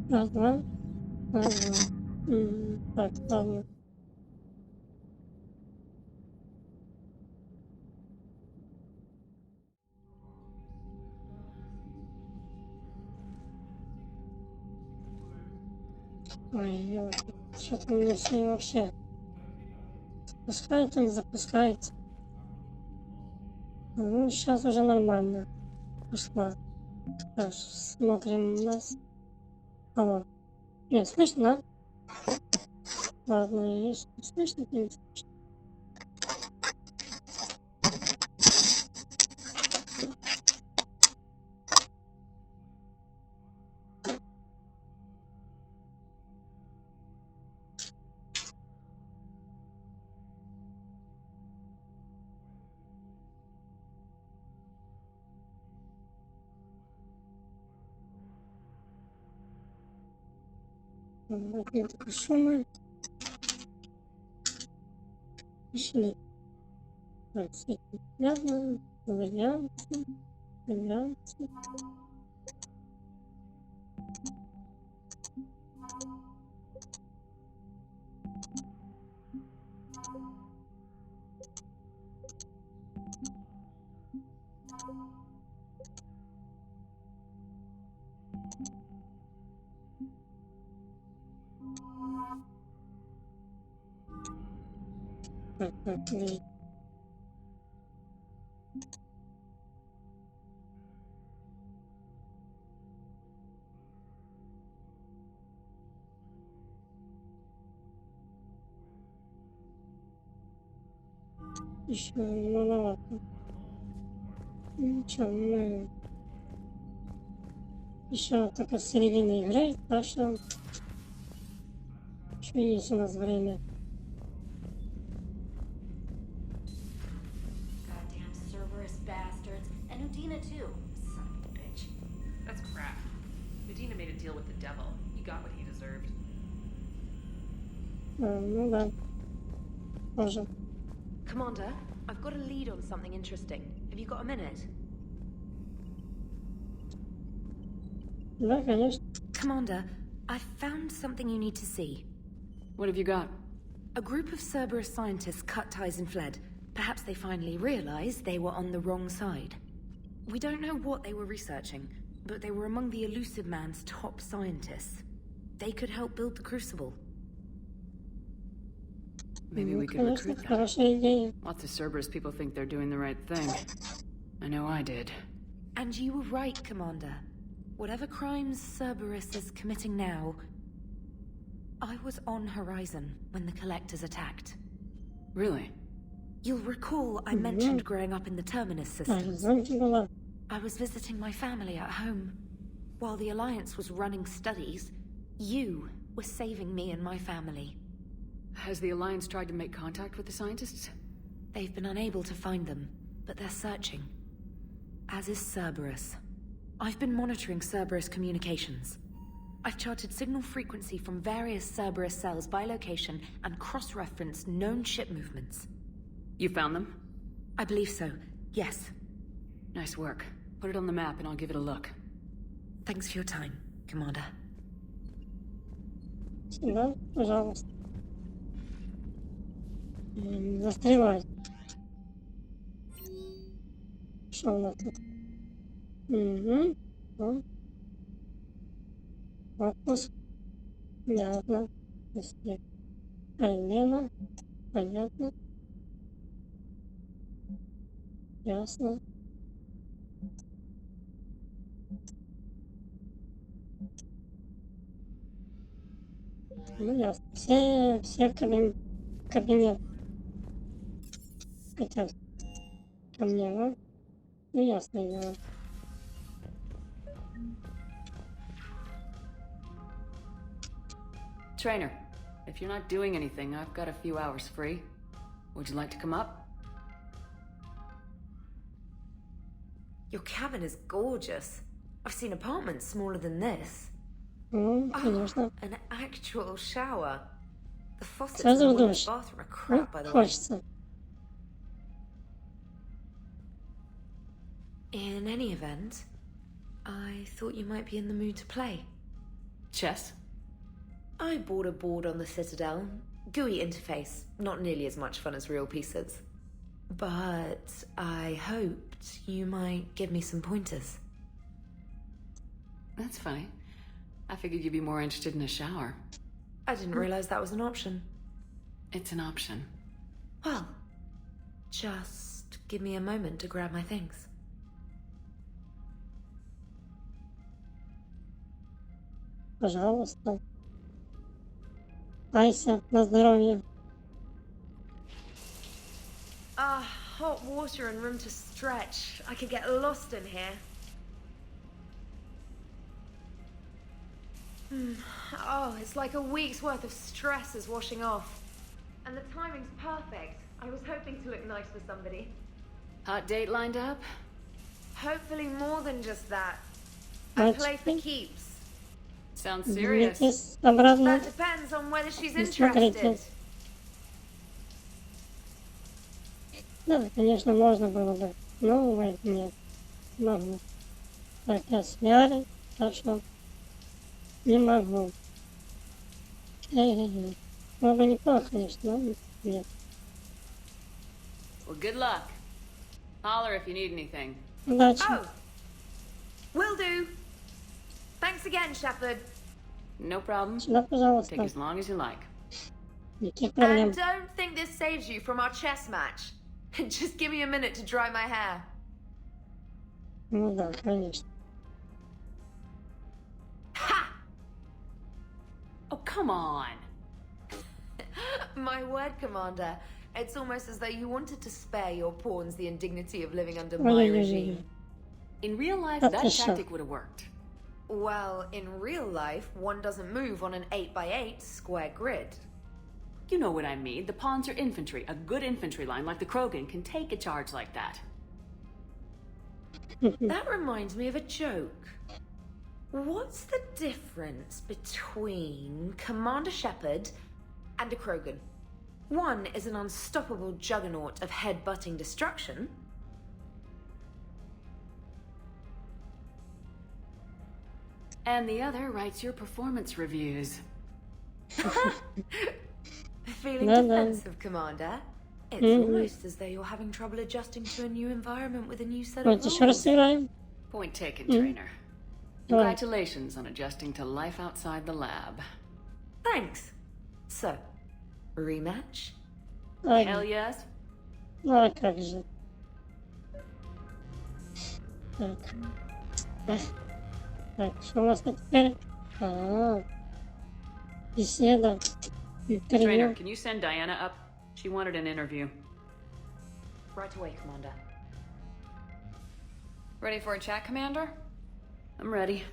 Раз, два. Раз, два. Так, ладно. Ой, что-то у меня все вообще запускается, не запускается. Ну, сейчас уже нормально пошла. Так, смотрим у нас. Алло. Нет, слышно, да? Ладно, если не слышно, то не слышно. Нет шума. Пошли. Так, с этим связано. Варианты. Варианты. Так, и еще маловато. Ничего, мы еще только в середине игры, так что еще есть у нас время. Goddamn Cerberus bastards. And Udina too. Son of a bitch. That's crap. Medina made a deal with the devil. He got what he deserved. Ну да. Тоже. Commander, I've got a lead on something interesting. Have you got a minute? Да, конечно. Commander, I've found something you need to see. What have you got? A group of Cerberus scientists cut ties and fled. Perhaps they finally realized they were on the wrong side. We don't know what they were researching, but they were among the Elusive Man's top scientists. They could help build the Crucible. Maybe we could Конечно, recruit them. хорошая идея. Lots of Cerberus people think they're doing the right thing. I know I did. And you were right, Commander. Whatever crimes Cerberus is committing now, I was on Horizon when the Collectors attacked. Really? You'll recall I mentioned growing up in the Terminus system. Горизонте была. I was visiting my family at home. While the Alliance was running studies, you were saving me and my family. Has the Alliance tried to make contact with the scientists? They've been unable to find them, but they're searching. As is Cerberus. I've been monitoring Cerberus communications. I've charted signal frequency from various Cerberus cells by location and cross-referenced known ship movements. You found them? I believe so, yes. Nice work. Put it on the map and I'll give it a look. Thanks for your time, Commander. Да, пожалуйста. Застревай. Что у нас тут? Угу. Отпуск. Понятно. Елена. Понятно. Ясно. Ну ясно. Все кабинет хотят ко мне, да? Ну ясно дело. Trainer, if you're not doing anything, I've got a few hours free. Would you like to come up? Your cabin is gorgeous. I've seen apartments smaller than this. Конечно. An actual shower. The faucets in Сразу the в women's душ. bathroom are crap, by the way. Хочется. In any event, I thought you might be in the mood to play. Chess? I bought a board on the Citadel. GUI interface, not nearly as much fun as real pieces. But I hoped you might give me some pointers. That's funny. I figured you'd be more interested in a shower. I didn't realize that was an option. It's an option. Well, just give me a moment to grab my things. Пожалуйста. Айся, на здоровье. Hot water and room to stretch. I could get lost in here. Oh, it's like a week's worth of stress is washing off. And the timing's perfect. I was hoping to look nice for somebody. Hot date lined up? Hopefully more than just that. I Мальчики, play for keeps. Sounds serious. двигайтесь обратно. That depends on whether she's Не смотрите. interested. Да, конечно, можно было бы. Но, увы, нет. Могу. Так, я с Ярой, так что не могу. Было бы неплохо, конечно, но нет. Well, good luck. Holler if you need anything. Удачи. Oh, will do. Thanks again, Shepard. No problem. Сюда, Take пожалуйста. as long as you like. Никаких проблем. And don't think this saves you from our chess match. Just give me a minute to dry my hair. Ну да, конечно. Ha! Oh, come on. My word, Commander. It's almost as though you wanted to spare your pawns the indignity of living under Ой, my ой, ой, regime. ой. In real life, That's that a shock. tactic would have worked. Well, in real life, one doesn't move on an 8x8 square grid. You know what I mean. The pawns are infantry. A good infantry line like the Krogan can take a charge like that. That reminds me of a joke. What's the difference between Commander Shepard and a Krogan? One is an unstoppable juggernaut of head-butting destruction. And the other writes your performance reviews. Feeling No, no. defensive, Commander? It's almost as though you're having trouble adjusting to a new environment with a new set of Давайте еще раз rules. сыграем. Point taken, trainer. Congratulations on adjusting to life outside the lab. Thanks. So, rematch? Hell yes. Ну а как же. Так. Так, что у нас тут теперь? Беседа. Trainer, Интервью. can you send Diana up? She wanted an interview. Right away, Commander. Ready for a chat, Commander? I'm ready.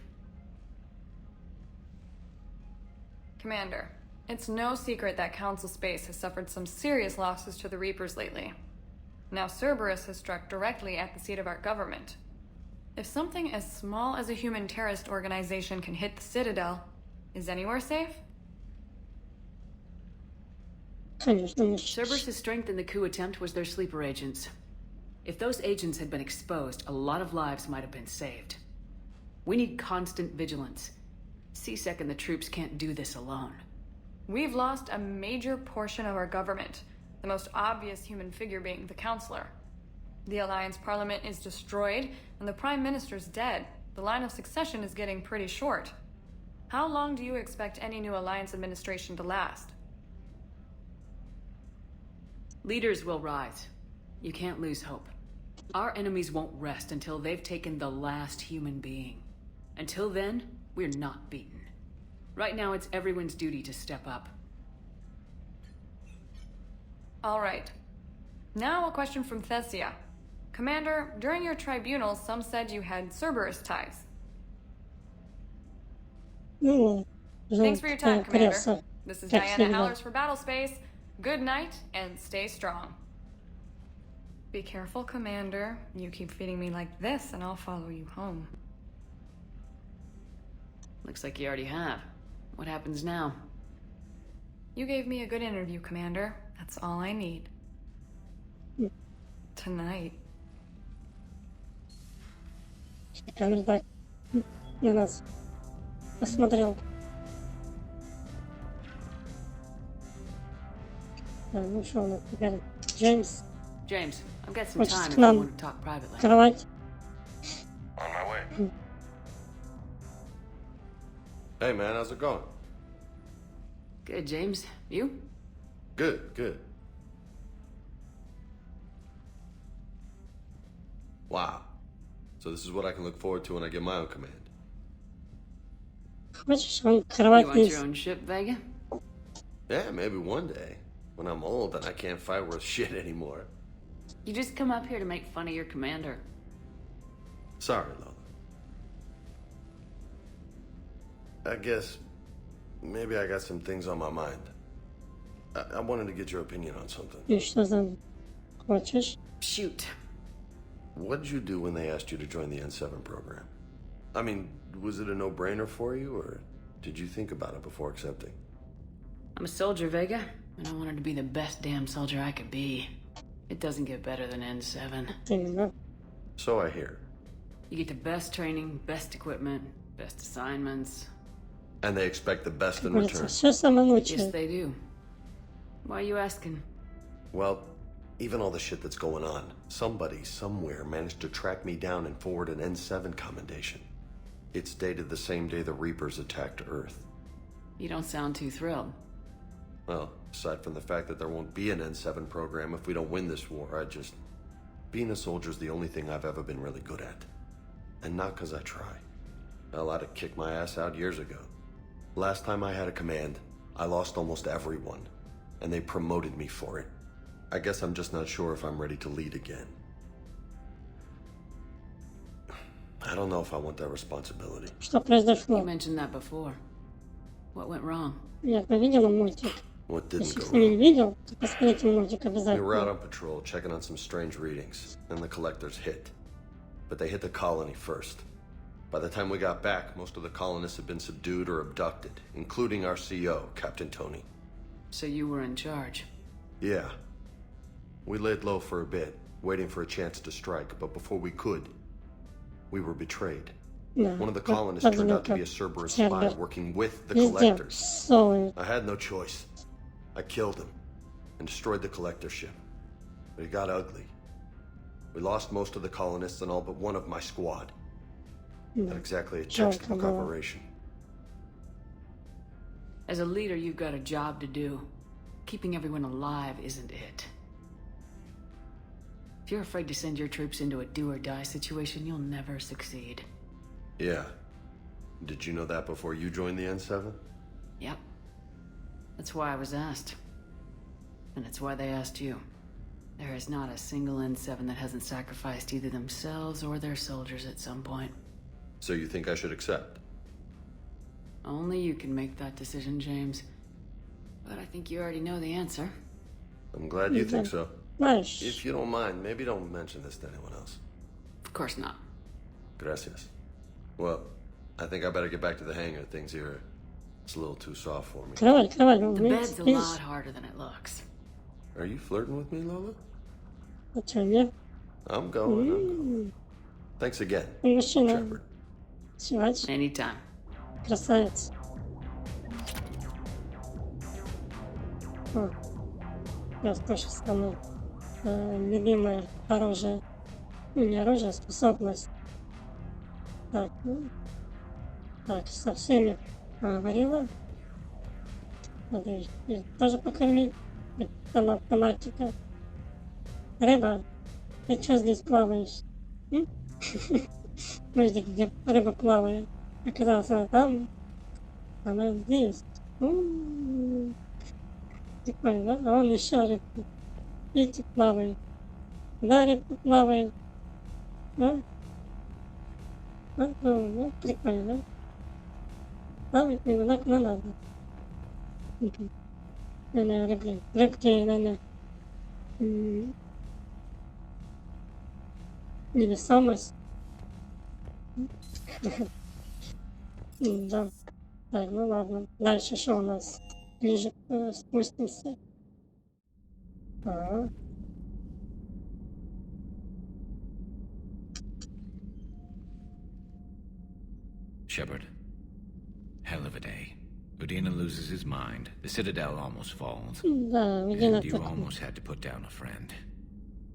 Commander, it's no secret that Council Space has suffered some serious losses to the Reapers lately. Now Cerberus has struck directly at the seat of our government. If something as small as a human terrorist organization can hit the Citadel, is anywhere safe? Конечно, не Cerberus' strength in the coup attempt was their sleeper agents. If those agents had been exposed, a lot of lives might have been saved. We need constant vigilance. C-Sec and the troops can't do this alone. We've lost a major portion of our government, the most obvious human figure being the Counselor. The Alliance Parliament is destroyed, and the Prime Minister's dead. The line of succession is getting pretty short. How long do you expect any new Alliance administration to last? Leaders will rise. You can't lose hope. Our enemies won't rest until they've taken the last human being. Until then, we're not beaten. Right now, it's everyone's duty to step up. All right. Now a question from Thessia. Commander, during your tribunal, some said you had Cerberus ties. Ну, Thanks for your time, Commander. пресса. This is Как Diana всегда. Howlers for Battlespace. Good night, and stay strong. Be careful, Commander. You keep feeding me like this, and I'll follow you home. Looks like you already have. What happens now? You gave me a good interview, Commander. That's all I need. Tonight. Камера так на нас посмотрел. Так, ну что у нас теперь? Джеймс, James, I've got some What's time if plan? you want to talk privately. кровать. On my way. Hey man, how's it going? Good, James. You? Good, good. Wow. So this is what I can look forward to when I get my own command. Хочешь, он You кровать want your есть. own ship, Vega? Yeah, maybe one day. When I'm old and I can't fight worth shit anymore. You just come up here to make fun of your commander. Sorry, Lola. I guess maybe I got some things on my mind. I wanted to get your opinion on something. И что за... Хочешь? Shoot. What did you do when they asked you to join the N7 program? I mean, was it a no-brainer for you, or did you think about it before accepting? I'm a soldier, Vega, and I wanted to be the best damn soldier I could be. It doesn't get better than N7. Именно. So I hear. You get the best training, best equipment, best assignments. And they expect the best in Говорится, return. все самое Yes, лучшее. they do. Why are you asking? Well, even all the shit that's going on, somebody somewhere managed to track me down and forward an N7 commendation. It's dated the same day the Reapers attacked Earth. You don't sound too thrilled. Well, aside from the fact that there won't be an N7 program if we don't win this war, being a soldier's the only thing I've ever been really good at. And not because I try. Hell, I'd have kicked my ass out years ago. Last time I had a command, I lost almost everyone. And they promoted me for it. I guess I'm just not sure if I'm ready to lead again. I don't know if I want that responsibility. Что You произошло? mentioned that before. What went wrong? Я видела мультик. What didn't Если go кто не wrong? видел, то посмотрите мультик We were out обязательно. on patrol, checking on some strange readings, and the collectors hit. But they hit the colony first. By the time we got back, most of the colonists had been subdued or abducted, including our CO, Captain Tony. So you were in charge. Yeah. We laid low for a bit, waiting for a chance to strike, but before we could, we were betrayed. Да. One of the Вот colonists turned out to be a одиноко. Cerberus spy Сервер. working with the Везде collectors. псовые. I had no choice. I killed him and destroyed the collector ship. But it got ugly. We lost most of the colonists and all but one of my squad. Not exactly a textbook было. operation. As a leader, you've got a job to do. Keeping everyone alive isn't it. If you're afraid to send your troops into a do-or-die situation, you'll never succeed. Yeah. Did you know that before you joined the N7? Yep. That's why I was asked. And it's why they asked you. There is not a single N7 that hasn't sacrificed either themselves or their soldiers at some point. So you think I should accept? Only you can make that decision, James. But I think you already know the answer. I'm glad you think so. Знаешь, If you don't mind, maybe don't mention this to anyone else. Of course not. Gracias. Well, I think I better get back to the hangar. Things here, it's a little too soft for me. кровать, кровать. The Ну, bed's a спишь? lot harder than it looks. Are you flirting with me, Lola? А что, нет? I'm going. Thanks again, Мужчина. Shepard. Севач. Anytime. Красавец. О, я тоже самое любимое оружие. Ну, не оружие, а способность. Так, ну, так, со всеми поговорила. Надо их тоже покормить. Там автоматика. Рыба, ты что здесь плаваешь? М? Подожди, где рыба плавает? Оказалось, она здесь. Прикольно, да? А он еще рыбку. Видите, плавает. Да, рыбка плавает. Да? Ну, прикольно, да? Плавает именно как надо. Наверное, рыбки, наверное, невесомость. Да. Так, ну ладно. Дальше что у нас? Ближе спустимся. Ага. Shepard, hell of a day. Udina loses his mind, the Citadel almost falls, Да, Удина and you так. almost had to put down a friend.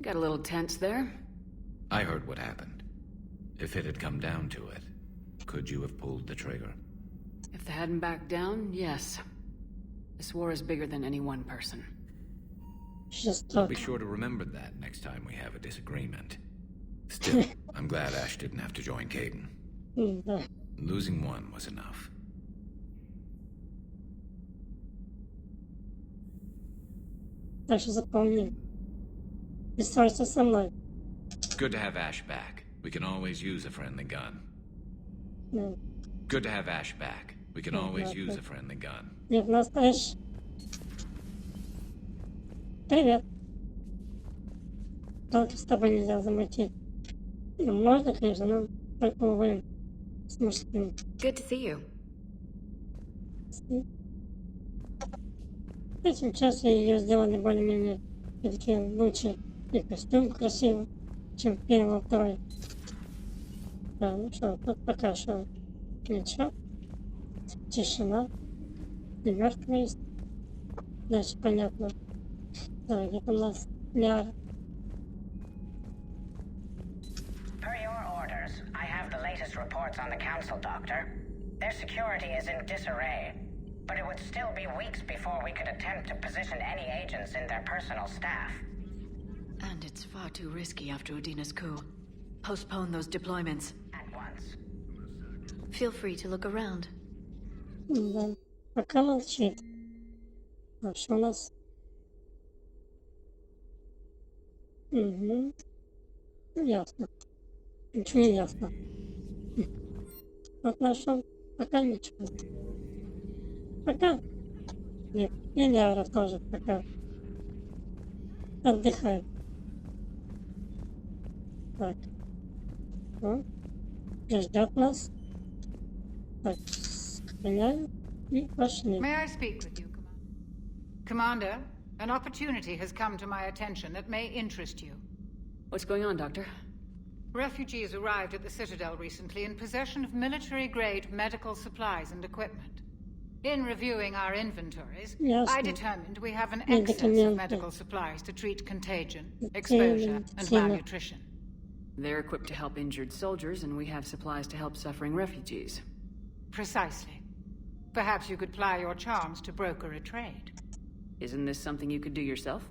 Got a little tense there. I heard what happened. If it had come down to it, could you have pulled the trigger? If they hadn't backed down, yes. This war is bigger than any one person. Жестоко. Be sure to remember that next time we have a disagreement. Still, I'm glad Ash didn't have to join Caden. Да. Losing one was enough. Так что запомни. Не ссорься со мной. It's good to have Ash back. We can always use a friendly gun. Ну, Good to have Ash back. We can always use a friendly gun. не в настоящий. Привет. Только с тобой нельзя замутить. Ну, можно, конечно, но только увы. С мужским. Good to see you. Этим часом ее сделали более-менее все-таки лучше. И костюм красивый, чем в первом, второй. Да, ну что, тут пока что ничего. Тишина. И мертвый есть. Дальше понятно. Да, где-то у нас Ляра. Per your orders, I have the latest reports on the Council, Doctor. Their security is in disarray, but it would still be weeks before we could attempt to position any agents in their personal staff. And it's far too risky after Udina's coup. Postpone those deployments. At once. Feel free to look around. Да, пока молчит. А что у нас? Угу. Ясно. Ничего не ясно. Вот нашел. Пока ничего. Пока. Нет, и Ляра тоже пока. Отдыхает. Так. Ну, ждет нас. Так, сохраняем и пошли. May I speak with you, Commander? Commander, an opportunity has come to my attention that may interest you. What's going on, Doctor? Refugees arrived at the Citadel recently in possession of military-grade medical supplies and equipment. In reviewing our inventories, Ясно. I determined we have an excess of Медикаменты. medical supplies to treat contagion, exposure, and malnutrition. They're equipped to help injured soldiers, and we have supplies to help suffering refugees. Precisely. Perhaps you could ply your charms to broker a trade. Isn't this something you could do yourself?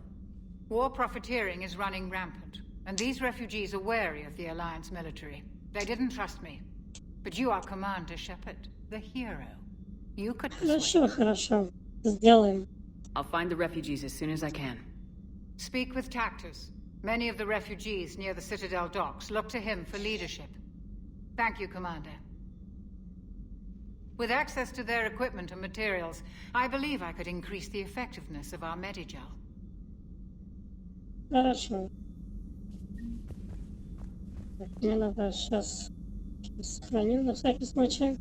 War profiteering is running rampant, and these refugees are wary of the Alliance military. They didn't trust me. But you are Commander Shepard, the hero. You could persuade. Хорошо, хорошо. Сделаем. I'll find the refugees as soon as I can. Speak with Tactus. Many of the refugees near the Citadel docks look to him for leadership. Thank you, Commander. With access to their equipment and materials, I believe I could increase the effectiveness of our Medigel. Хорошо. Так, мне надо сейчас сохраню на всякий случай.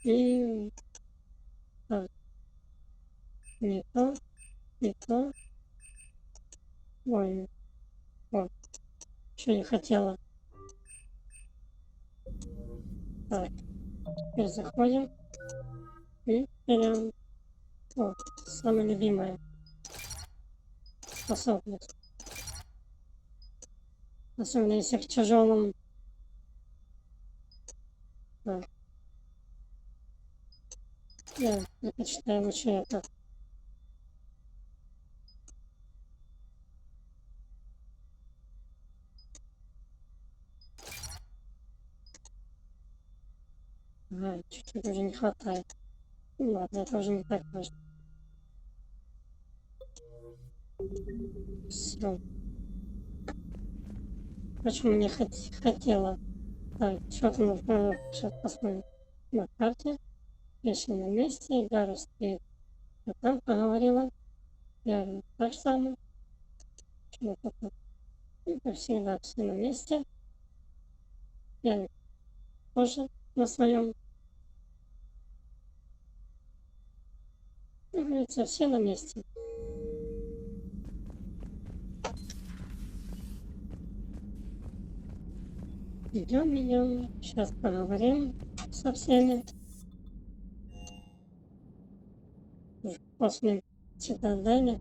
И так. Не то, не то. Ой, вот. Еще не хотела. Так. Теперь заходим. И берем. Вот, самая любимая способность. Особенно если в тяжелом. Да. Я предпочитаю лучше это. Да, чуть-чуть уже не хватает. Ну ладно, это уже не так важно. Все. Почему не хотела? Так, что-то надо сейчас посмотрим на карте. Пришли на месте, Гара стоит. А там поговорила. Я так само. Что-то тут. И как всегда, все на месте. Я тоже на своем. Как говорится, все на месте. Идем. Сейчас поговорим со всеми. после Цитадели,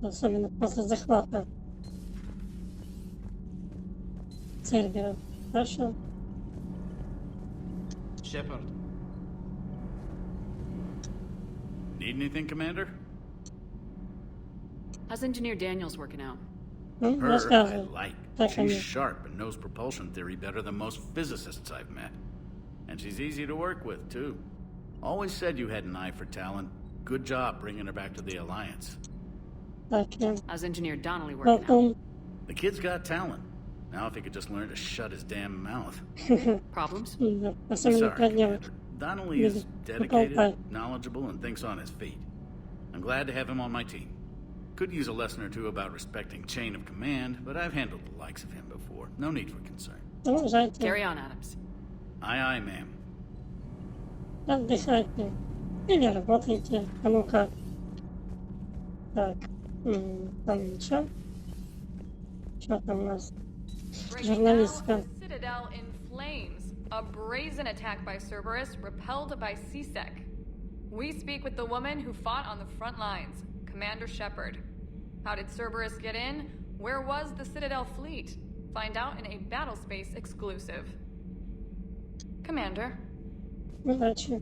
особенно после захвата Цербера. Хорошо. Shepard. Need anything, Commander? How's Engineer Daniels working out? Ну, Her, I рассказывай. like. Так She's они. sharp and knows propulsion theory better than most physicists I've met. And she's easy to work with, too. Always said you had an eye for talent. Good job bringing her back to the Alliance. Так, How's Engineer Donnelly working out? потом The kid's got talent. Now if he could just learn to shut his damn mouth. Problems? да, особенно Sorry, про девочку. Commander. Donnelly is Любит dedicated, поболтать. knowledgeable, and thinks on his feet. I'm glad to have him on my team. Could use a lesson or two about respecting chain of command, but I've handled the likes of him before. No need for concern. Продолжайте. Carry on, Adams. Aye, aye, ma'am. Отдыхайте. Или работайте. Кому как. Так. Там ничего. Что там у нас? Breaking now, Журналистка. the Citadel in flames. A brazen attack by Cerberus, repelled by CSEC. We speak with the woman who fought on the front lines, Commander Shepard. How did Cerberus get in? Where was the Citadel fleet? Find out in a Battlespace exclusive. Commander. Удачи.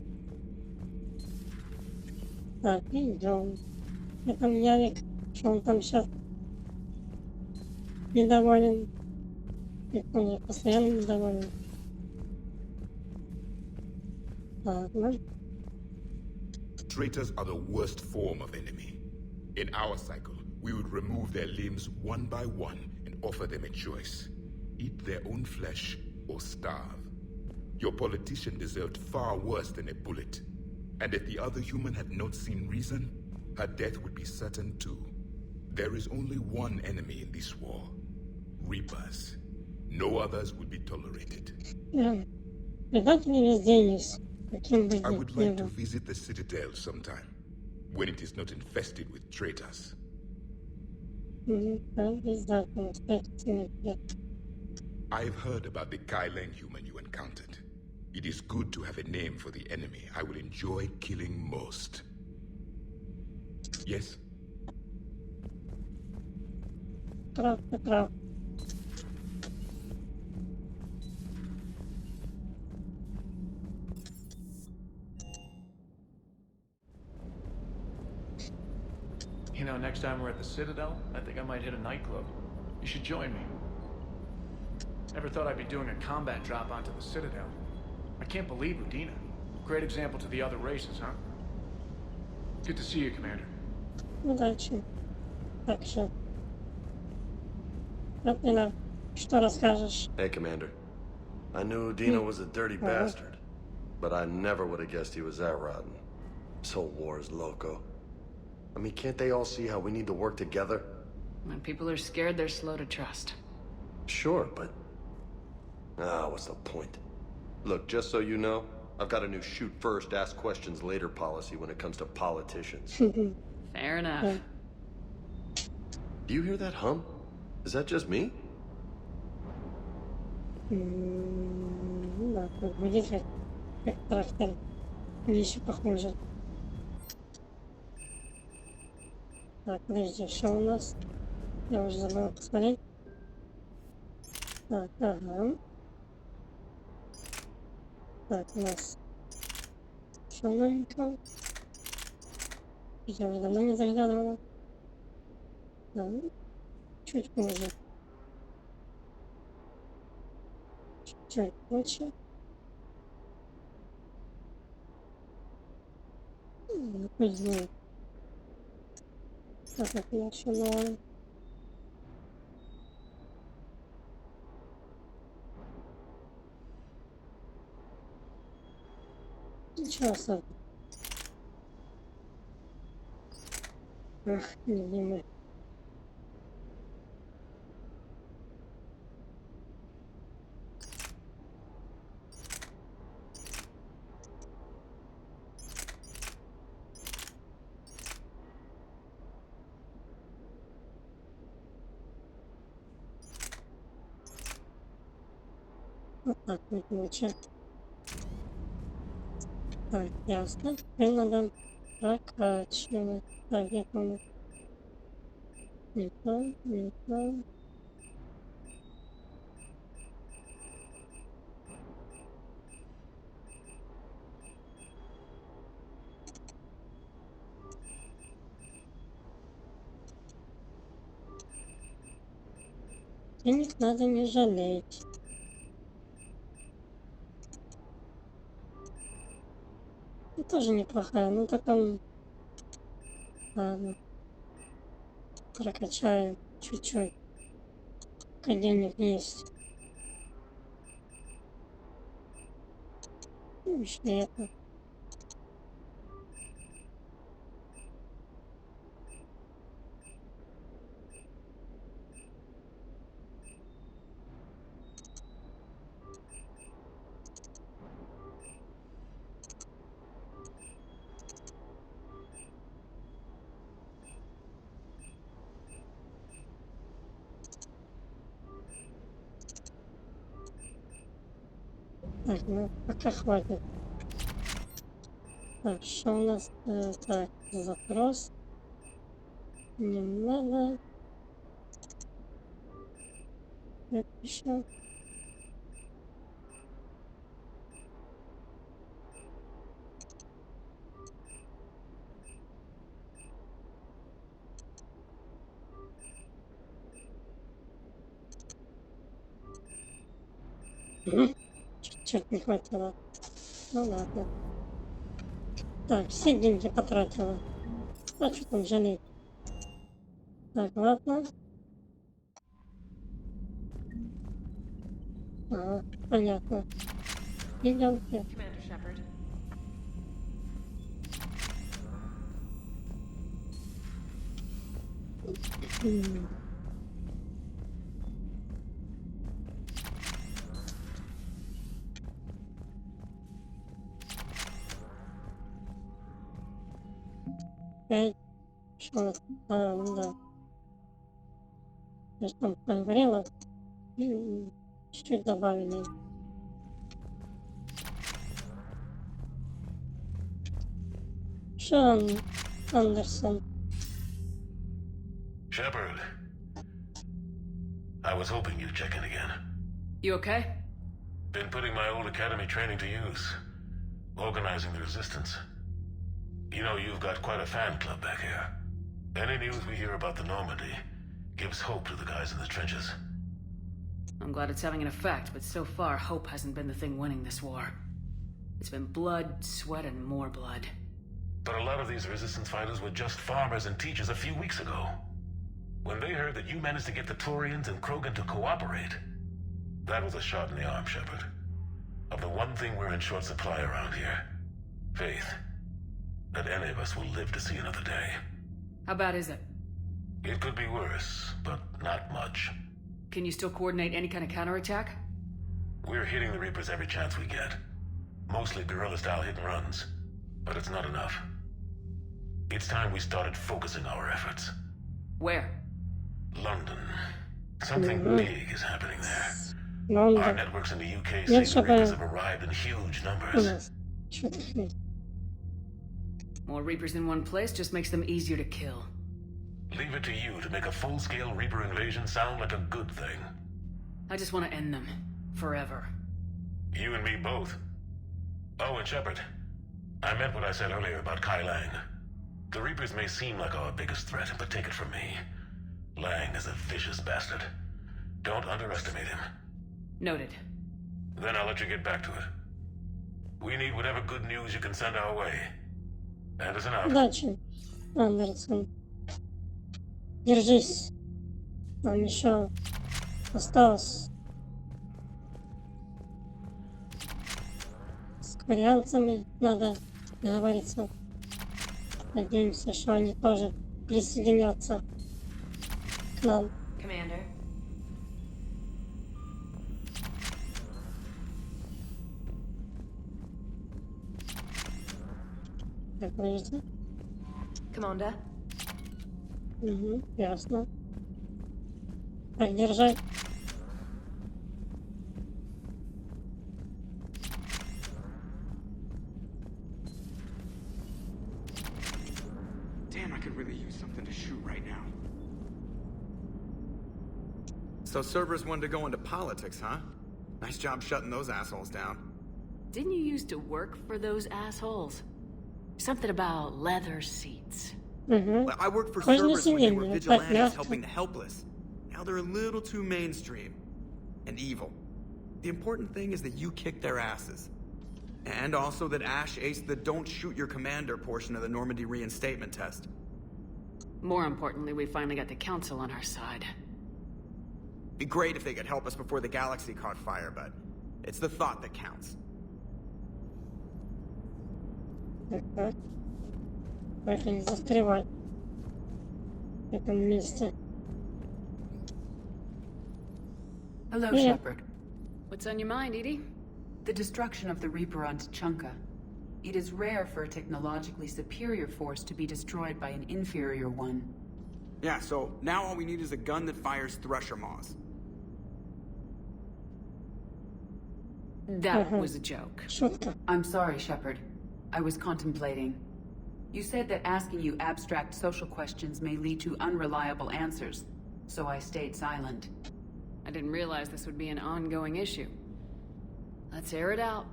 Так, идем. Это Ярик, что он там сейчас недоволен. И он постоянно недоволен. Ладно. Traitors are the worst form of enemy. In our cycle, we would remove their limbs one by one and offer them a choice. Eat their own flesh or starve. Your politician deserved far worse than a bullet. And if the other human had not seen reason, her death would be certain too. There is only one enemy in this war. Reapers. No others would be tolerated. Да. Предатели везде есть. Каким бы I ни would like to был. visit the Citadel sometime, when it is not infested with traitors. Обязательно. Встретиться нет. I've heard about the Kylan human you encountered. It is good to have a name for the enemy I will enjoy killing most. Yes? Прав, ты прав. You know, next time we're at the Citadel, I think I might hit a nightclub. You should join me. Never thought I'd be doing a combat drop onto the Citadel. I can't believe Udina. Great example to the other races, huh? Good to see you, Commander. Удачи. Так что. Рапина, что расскажешь? Hey, Commander. I knew Dino was a dirty bastard, but I never would have guessed he was that rotten. This whole war is loco. I mean, can't they all see how we need to work together? When people are scared, they're slow to trust. Sure, but... what's the point? Look, just so you know, I've got a new shoot first, ask questions later policy when it comes to politicians. Fair enough. Do you hear that hum? Is that just me? Да, тут будет как трактор. Вещи похожи. Так, подожди, что у нас? Я уже забыла посмотреть. Так, ага. Так, у нас что новенького? Я уже давно не заглядывала. Да, чуть позже. Чуть позже. Позднее. Так, это я еще новое. Ничего особенного. Ах, любимый. Вот так вот получается. Так, ясно. Теперь надо Прокачивать. Так, где там? Не то, не то. Денег надо не жалеть. Ну, тоже неплохая, ну так он... Ладно. Прокачаем чуть-чуть. Пока денег есть. Ну, еще это. Так, ну пока хватит. Так, что у нас? Так, запрос. Не надо. Это еще. Чуть-чуть не хватило. Ну ладно. Так, все деньги потратила. А что там жалеть? Так, ладно. Ага, понятно. Идемте. Commander Shepard. Опять. Что у нас? А, ну да. Я ж там поговорила. Чуть-чуть добавили. Шон Андерсон. Shepard. I was hoping you'd check in again. You okay? Been putting my old academy training to use. Organizing the resistance. You know, you've got quite a fan club back here. Any news we hear about the Normandy gives hope to the guys in the trenches. I'm glad it's having an effect, but so far, hope hasn't been the thing winning this war. It's been blood, sweat, and more blood. But a lot of these resistance fighters were just farmers and teachers a few weeks ago. When they heard that you managed to get the Turians and Krogan to cooperate, that was a shot in the arm, Shepard. Of the one thing we're in short supply around here. Faith. That any of us will live to see another day. How bad is it? It could be worse, but not much. Can you still coordinate any kind of counterattack? We're hitting the Reapers every chance we get. Mostly guerrilla-style hit-and-runs. But it's not enough. It's time we started focusing our efforts. Where? London. Something big is happening there. London. Our networks in the UK say the Reapers have arrived in huge numbers. More Reapers in one place just makes them easier to kill. Leave it to you to make a full-scale Reaper invasion sound like a good thing. I just want to end them. Forever. You and me both. Oh, and Shepard. I meant what I said earlier about Kai Lang. The Reapers may seem like our biggest threat, but take it from me. Lang is a vicious bastard. Don't underestimate him. Noted. Then I'll let you get back to it. We need whatever good news you can send our way. Anderson out. Удачи, Андерсон. Держись. Нам еще осталось. С корианцами надо договориться. Надеемся, что они тоже присоединятся к нам. Commander. Так, подожди. Commander. Угу, ясно. Так, держать. So Cerberus wanted to go into politics, huh? Nice job shutting those assholes down. Didn't you used to work for those assholes? Something about leather seats. Угу. I worked for Кожне Cerberus when they were сиденье, так vigilantes мягко. helping the helpless. Now they're a little too mainstream. And evil. The important thing is that you kicked their asses. And also that Ash aced the don't shoot your commander portion of the Normandy reinstatement test. More importantly, we finally got the Council on our side. Be great if they could help us before the galaxy caught fire, but it's the thought that counts. Так. Только не застревать в этом месте. Hello, Yeah. Shepard. What's on your mind, Edie? The destruction of the Reaper on Tuchanka. It is rare for a technologically superior force to be destroyed by an inferior one. Yeah, so now all we need is a gun that fires Thresher Maws. That was a joke. Шутка. I'm sorry, Shepard. I was contemplating. You said that asking you abstract social questions may lead to unreliable answers, so I stayed silent. I didn't realize this would be an ongoing issue. Let's air it out.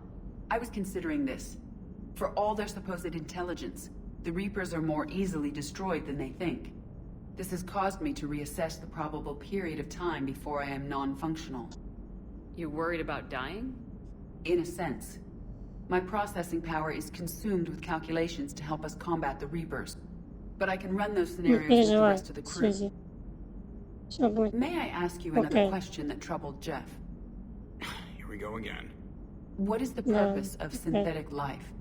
I was considering this. For all their supposed intelligence, the Reapers are more easily destroyed than they think. This has caused me to reassess the probable period of time before I am non-functional. You worried about dying? In a sense. My processing power is consumed with calculations to help us combat the Reapers. But I can run those Не scenarios with the переживай, rest of the crew. Сузи. Все будет. May I ask you another Okay. question that troubled Jeff? Here we go again. What is the Yeah, purpose of okay. synthetic life?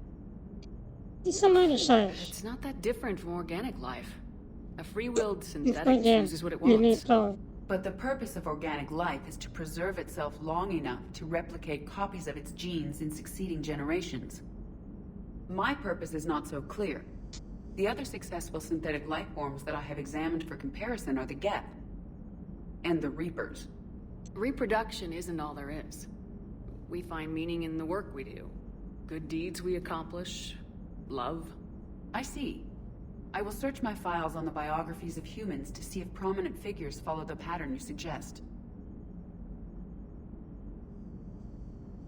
Ты сама решаешь. It's not that different from organic life. A free-willed Не synthetic входя, chooses what it не имеет wants. права. But the purpose of organic life is to preserve itself long enough to replicate copies of its genes in succeeding generations. My purpose is not so clear. The other successful synthetic life forms that I have examined for comparison are the Geth and the Reapers. Reproduction isn't all there is. We find meaning in the work we do. Good deeds we accomplish. Love. I see. I will search my files on the biographies of humans to see if prominent figures follow the pattern you suggest.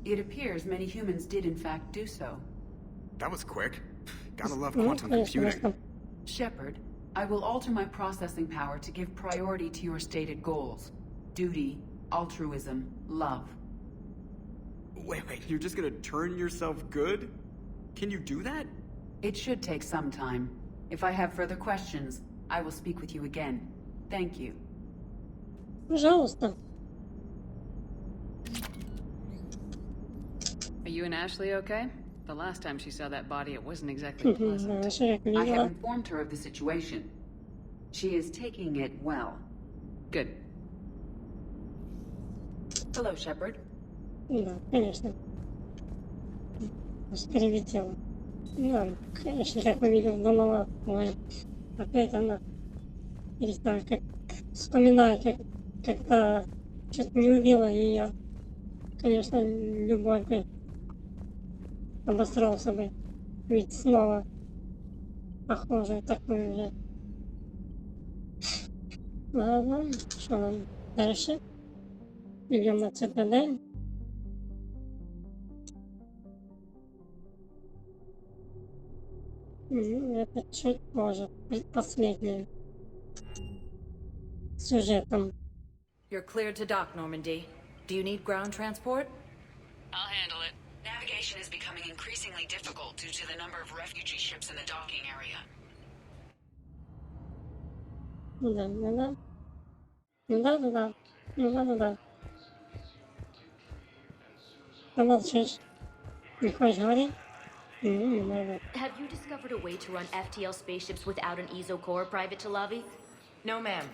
It appears many humans did in fact do so. That was quick. Gotta love Ну, quantum конечно, computing. Shepard, I will alter my processing power to give priority to your stated goals. Duty, altruism, love. Wait, you're just gonna turn yourself good? Can you do that? It should take some time. If I have further questions, I will speak with you again. Thank you. Пожалуйста. Are you and Ashley okay? The last time she saw that body, it wasn't exactly pleasant. Знаешь, я I have видела. informed her of the situation. She is taking it well. Good. Hello, Shepard. Да, конечно. Аж перелетела. Да, конечно, как увидел, думала, ой, опять она. Или там, как вспоминаю, как-то что-то не убила ее. Конечно, любовь бы обосрался бы. Ведь снова похоже такое же. Ладно, что нам дальше? Идем на Цитадель. Это чуть позже, последнее. Сюжетом. You're cleared to dock, Normandy. Do you need ground transport? I'll handle it. Navigation is becoming increasingly difficult due to the number of refugee ships in the docking area. Да. Помолчишь. Не хочешь говорить? Не надо. Have you discovered a way to run FTL spaceships without an EZO core, Private Talavi? No, ma'am.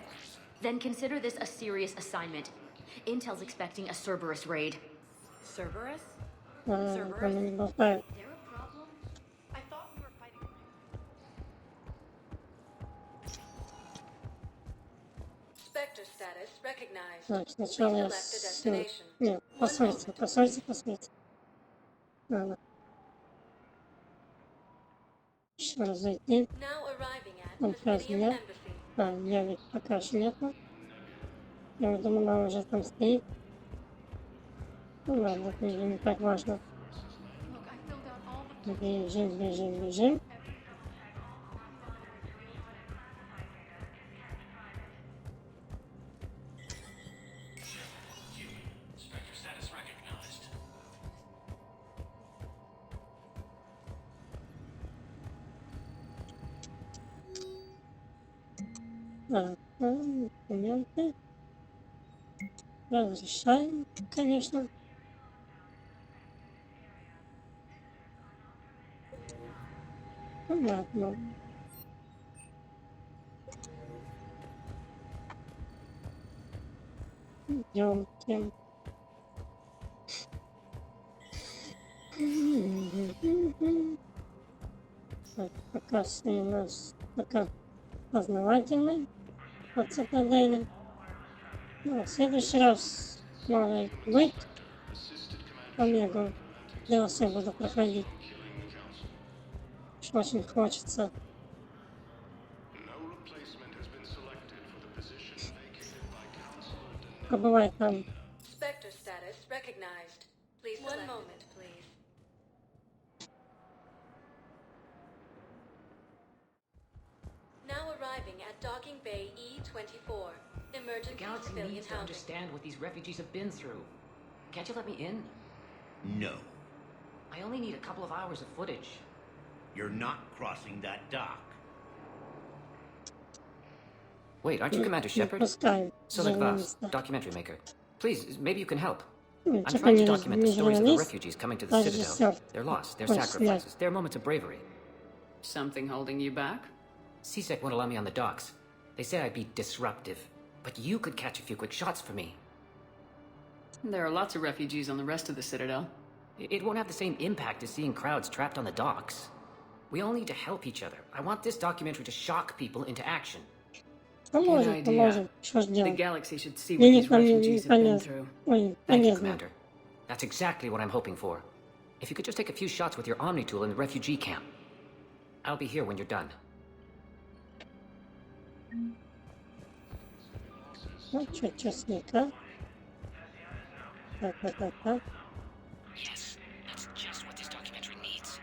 Then consider this a serious assignment. Intel's expecting a Cerberus raid. Cerberus? Cerberus? Не болтай. Is there a problem? I thought we were fighting. Spectre status recognized. Так, сначала я... Select a destination. Нет, посольство. Надо. Еще раз зайти. Now arriving at Он сейчас Presidium нет. Embassy. Да, я ведь пока еще нету. Я думаю, она уже там стоит. Ну ладно, это уже не так важно. Бежим, бежим, бежим. Документы. Разрешаем, конечно. Ну ладно. Идемте. Так, пока у нас пока познавательный по Цитадели. Ну, в следующий раз, может быть, Омегу DLC буду проходить. Очень хочется. Побывать там. Spectre status recognized. Please one moment, please. Now arriving at Docking Bay E-24. Emergency The galaxy civilian needs to housing. understand what these refugees have been through. Can't you let me in? No. I only need a couple of hours of footage. You're not crossing that dock. Wait, aren't you Commander Shepard? Silic Voss, documentary maker. Please, maybe you can help. I'm trying to document the stories of the refugees coming to the Citadel. Their loss, their sacrifices, their moments of bravery. Something holding you back? CSEC won't allow me on the docks. They say I'd be disruptive. But you could catch a few quick shots for me. There are lots of refugees on the rest of the Citadel. It won't have the same impact as seeing crowds trapped on the docks. We all need to help each other. I want this documentary to shock people into action. Good idea. The galaxy should see what these refugees have been through. Thank you, Commander. That's exactly what I'm hoping for. If you could just take a few shots with your Omni tool in the refugee camp. I'll be here when you're done. Ну, чуть-чуть. Так. Yes, that's just what this documentary needs.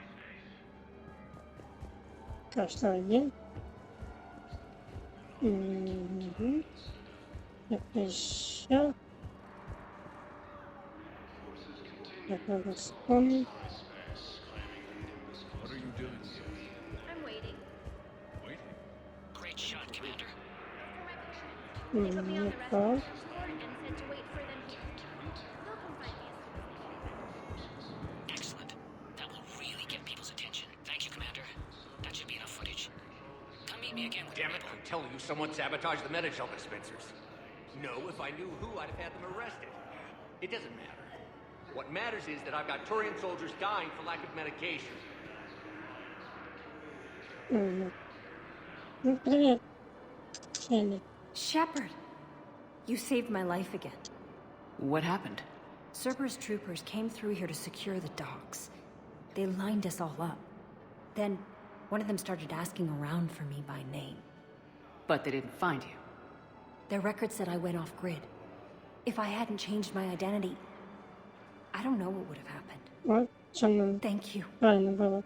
Каждый один. Это еще. Так, надо вспомнить. I'm waiting. Great shot, Commander. They put me on the rest Так. of the escort and said to wait for them here. They'll come find me as soon as they finish. Excellent. That will really get people's attention. Thank you, Commander. That should be enough footage. Come meet me again with Damn it, I'm telling you, someone sabotaged the Medi-gel dispensers. No, if I knew who, I'd have had them arrested. It doesn't matter. What matters is that I've got Turian soldiers dying for lack of medication. Ну, привет, Шелли. Shepard, you saved my life again. What happened? Cerberus troopers came through here to secure the docks. They lined us all up. Then, one of them started asking around for me by name. But they didn't find you. Their record said I went off-grid. If I hadn't changed my identity, I don't know what would have happened. Вот, чем Thank you. правильно было.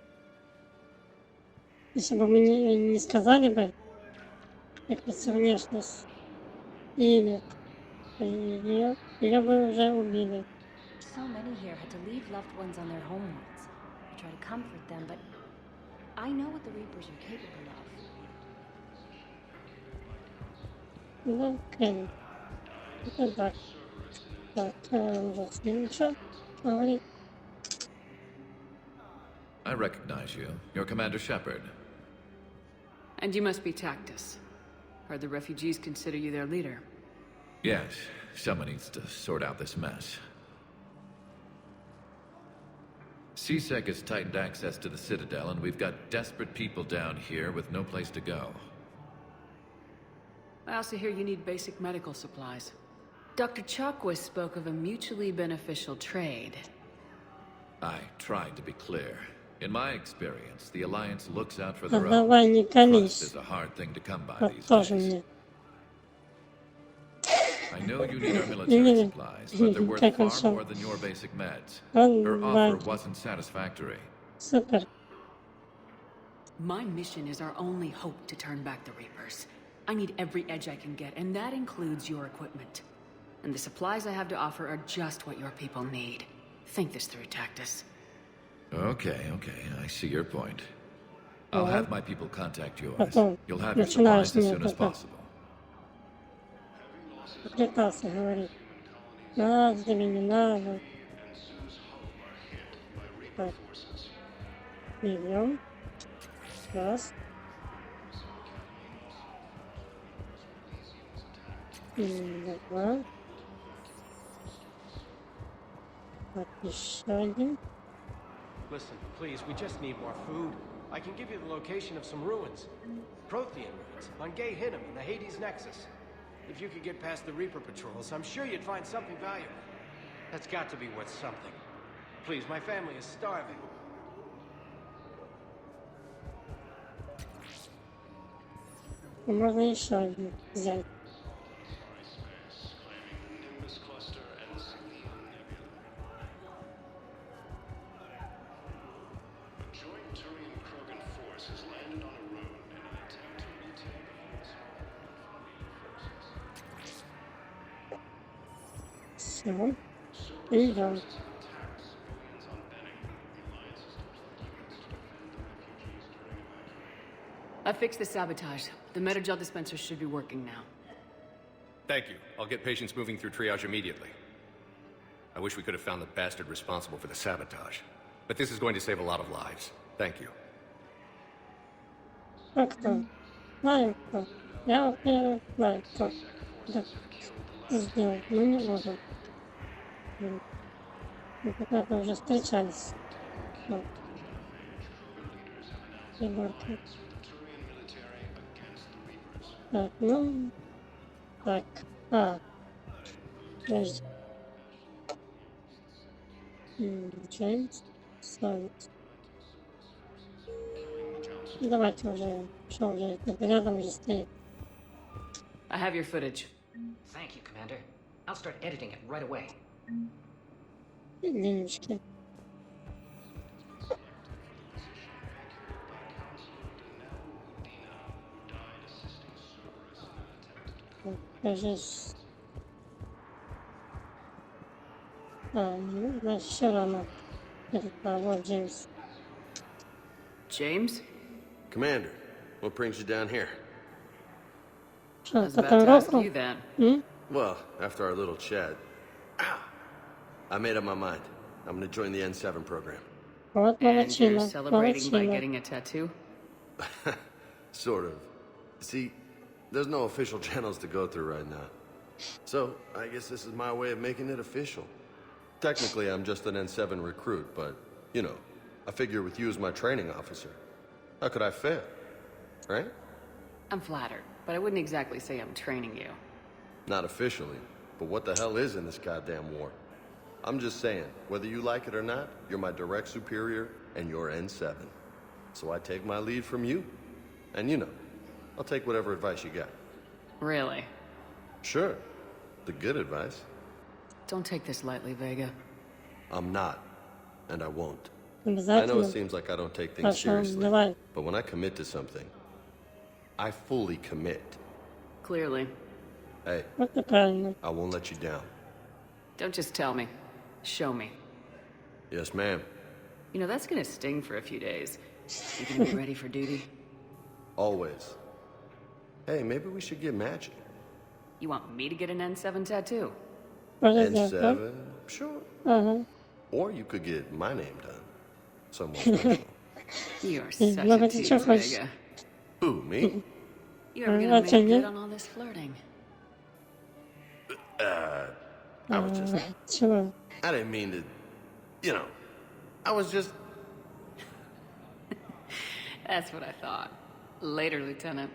Если бы мы не сказали бы, как внешность, или ее бы уже убили. So many here had to leave loved ones on their homeworlds. I try to comfort them, but I know what the Reapers are capable of. Ну, Кенни. Это так. Так, уже следующее. Говорит. I recognize you. You're Commander Shepard. And you must be Tactus. Heard the refugees consider you their leader. Yes, someone needs to sort out this mess. CSEC has tightened access to the Citadel, and we've got desperate people down here with no place to go. I also hear you need basic medical supplies. Dr. Chakwas spoke of a mutually beneficial trade. I tried to be clear. In my experience, the Alliance looks out for their own. Давай не колись. Trust is a hard thing to come by Вот these тоже days. мне. I know you need our military supplies, but they're worth far more than your basic meds. Her offer wasn't satisfactory. Супер. My mission is our only hope to turn back the Reapers. I need every edge I can get, and that includes your equipment. And the supplies I have to offer are just what your people need. Think this through, Tactus. Okay, I see your point. I'll have my people contact yours. You'll have your supplies as soon as possible. Пытался говорить. Надо, тебе не надо. Так. Берем. Раз. Два. Так, еще один. Listen, please, we just need more food. I can give you the location of some ruins. Prothean ruins, on Gay Hinnom in the Hades Nexus. If you could get past the Reaper patrols, I'm sure you'd find something valuable. That's got to be worth something. Please, my family is starving. Можно еще один взять. Все. Идем. I fixed the sabotage. The Metagel dispenser should be working now. Thank you. I'll get patients moving through triage immediately. I wish we could have found the bastard responsible for the sabotage. But this is going to save a lot of lives. Thank you. Как-то. Знаю кто. Я, во-первых, знаю кто. Да. Сделать. Но не можем. Мы когда-то уже встречались. Вот. Приборка. Так, ну... Так. Подожди. Джеймс. Славит. Давайте уже. Что уже? Рядом же стоит. I have your footage. Thank you, Commander. I'll start editing it right away. Денежки. Кажется. Ну, значит, все равно. Вот Джеймс. James? Commander, what brings you down here? I was about to ask you then. Well, after our little chat, I made up my mind. I'm gonna join the N7 program. And you're celebrating by getting a tattoo? Sort of. See, there's no official channels to go through right now. So, I guess this is my way of making it official. Technically, I'm just an N7 recruit, but, you know, I figure with you as my training officer, how could I fail? Right? I'm flattered, but I wouldn't exactly say I'm training you. Not officially, but what the hell is in this goddamn war? I'm just saying, whether you like it or not, you're my direct superior, and you're N7. So I take my lead from you. And you know, I'll take whatever advice you got. Really? Sure. The good advice. Don't take this lightly, Vega. I'm not. And I won't. I know it seems like I don't take things seriously, but when I commit to something, I fully commit. Clearly. Hey, I won't let you down. Don't just tell me. Show me. Yes, ma'am. You know, that's gonna sting for a few days. You gonna be ready for duty? Always. Hey, maybe we should get matching. You want me to get an N7 tattoo? N7? Sure. Or you could get my name done. Someone special. You're such a tease, Vega. Who, me? You're gonna make good on all this flirting. I was just... I didn't mean to... You know, I was just... That's what I thought. Later, Lieutenant.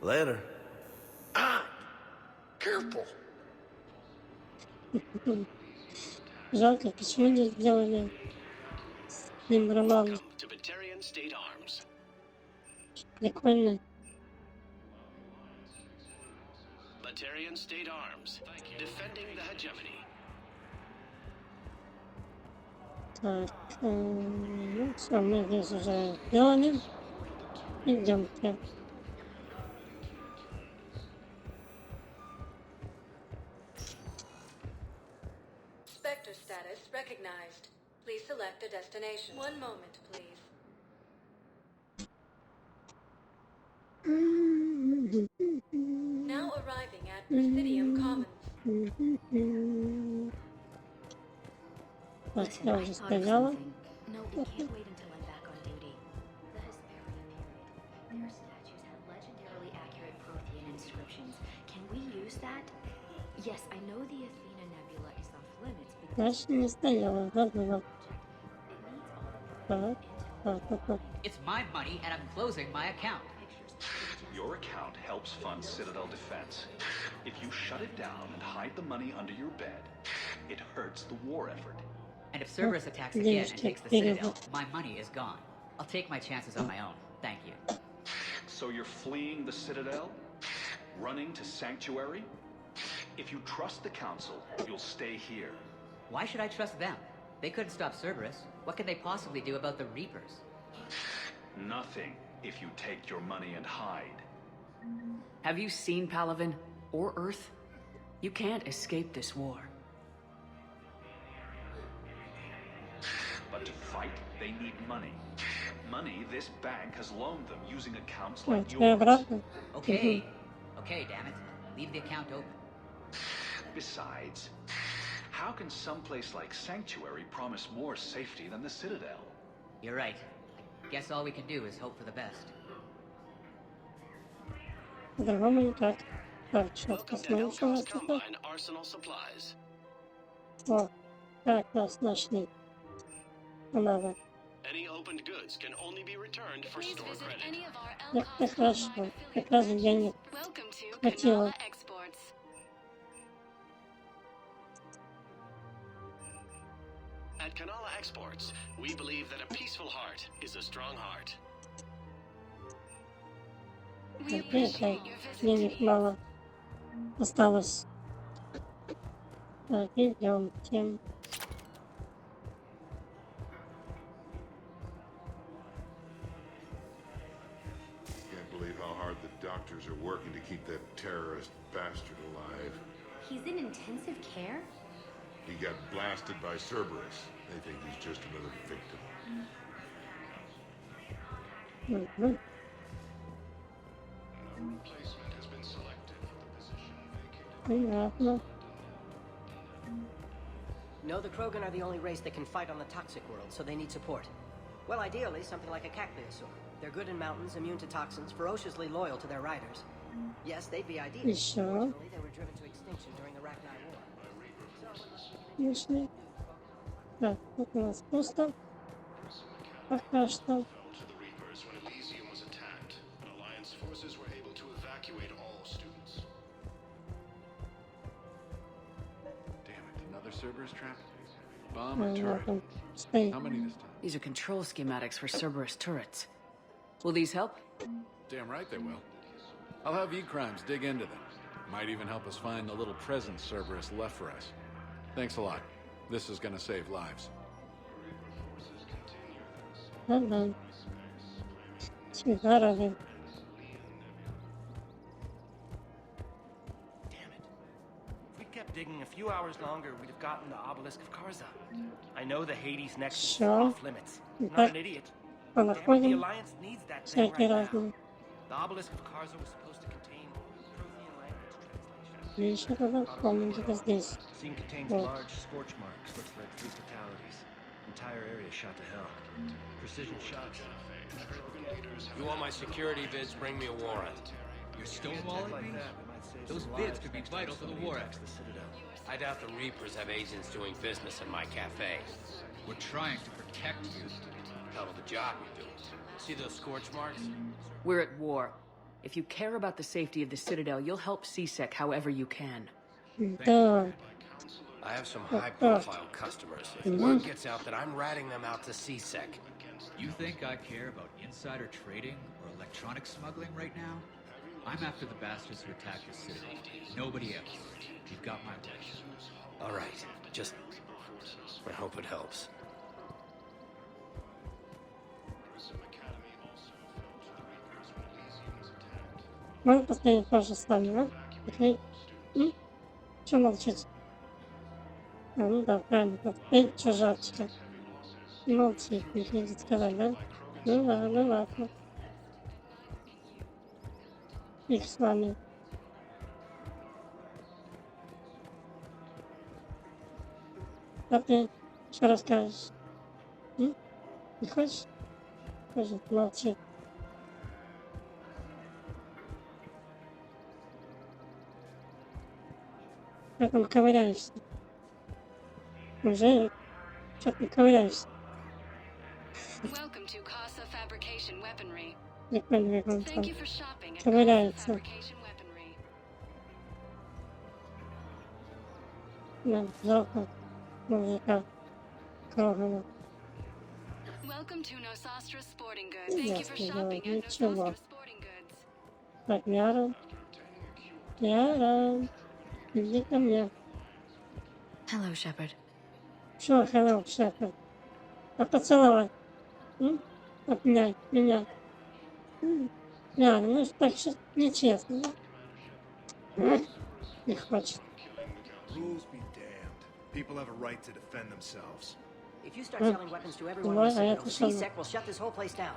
Later. Careful. Жалко, почему не сделали с ним роман? Прикольно. state arms, defending the hegemony. Так, ну все, мы здесь уже сделали. Идемте. Spectre status recognized. Please select a destination. One moment, please. Now arriving at Presidium Commons. Так, я уже стояла. No, we can't wait until I'm back on duty. The Hesperia period. Their statues have legendarily accurate Prothean inscriptions. Can we use that? Yes, I know the Athena Nebula is off limits, but Дальше не стояла, забыла. Так, так. It's my money and I'm closing my account. Your account helps fund Citadel defense. If you shut it down and hide the money under your bed, it hurts the war effort. And if Cerberus attacks again and takes the Citadel, my money is gone. I'll take my chances on my own. Thank you. So you're fleeing the Citadel? Running to Sanctuary? If you trust the Council, you'll stay here. Why should I trust them? They couldn't stop Cerberus. What could they possibly do about the Reapers? Nothing if you take your money and hide. Have you seen Palaven or Earth? You can't escape this war. But to fight, they need money. Money this bank has loaned them using accounts like yours. Okay. Okay, damn it. Leave the account open. Besides, how can someplace like Sanctuary promise more safety than the Citadel? You're right. Guess all we can do is hope for the best. По-другому никак. Так, сейчас Welcome to посмотрим, что у нас Hellcross тут. Combine Arsenal Supplies. О, как раз нашли. Надо. Any opened goods can only be returned for store credit. Это хорошо. Как раз денег хватило. At Kanala Exports, we believe that a peaceful heart is a strong heart. Окей, денег мало осталось. Так, идемте. Can't believe how hard the doctors are working to keep that terrorist bastard alive. He's in intensive care? He got blasted by Cerberus. They think he's just another victim. Мгм. Replacement has been selected for the position vacated. Понятно. No, the Krogan are the only race that can fight on the toxic world, so they need support. Well, ideally, something like a cacliosaur. They're good in mountains, immune to toxins, ferociously loyal to their riders. Yes, they'd be ideal. Еще. Unfortunately, they were driven to extinction during the Rachni War. Пошли. Так, тут у нас пусто. Пока что. To the Reapers when Elysium was attacked, but Alliance forces were able to evacuate all students. Damn it, another Cerberus trap? Bomb or turret? How many this time? These are control schematics for Cerberus turrets. Will these help? Damn right they will. I'll have E-Crimes dig into them. Might even help us find the little present Cerberus left for us. Thanks a lot. This is gonna save lives. Ага. Всегда рады. If we'd kept digging a few hours longer, we'd have gotten the obelisk of Karza. I know the Hades nexus is Sure. off limits. I'm not an idiot. Damn it, the Alliance needs that thing Всякие right now. разные. The obelisk of Karza was supposed to contain Prothean language translation. Видишь, это помню, где-то здесь. Scene contains Вот. large scorch marks, looks like 3 fatalities. Entire area shot to hell. Precision shots. You want my security bids, bring me a warrant. You're stonewalling me? Those bids could be vital to the war effort. I doubt the Reapers have agents doing business in my cafe. We're trying to protect you. Hell of a job you do. See those scorch marks? We're at war. If you care about the safety of the Citadel, you'll help CSEC however you can. Да. I have some high-profile customers. If word gets out that I'm ratting them out to CSEC. You think I care about insider trading or electronic smuggling right now? I'm after the bastards who attacked the Citadel. Nobody else. You've got my wish. All right, just... I hope it helps. Можно посмотреть тоже с вами, да? Окей. Чё молчите? Ну да, правильно. Посмотреть, чё жальчика. Молчит, не хотите сказать, да? Ну ладно. Их с вами. А ты что расскажешь? Не хочешь? Тоже молчи. Как там ковыряешься? Уже что-то не ковыряешься. Прикольно, как он там ковыряется. Да, жалко мужика круглого. Ясно, да, ничего. Так, Яра, иди ко мне. Hello, Shepard. Что, hello, Shepard? А поцеловать? Обнять меня. Яра, ну так что нечестно, да? Не хочет. Rules be damned. People have a right to defend themselves. If you start selling weapons to everyone in the Citadel, CSEC will shut this whole place down.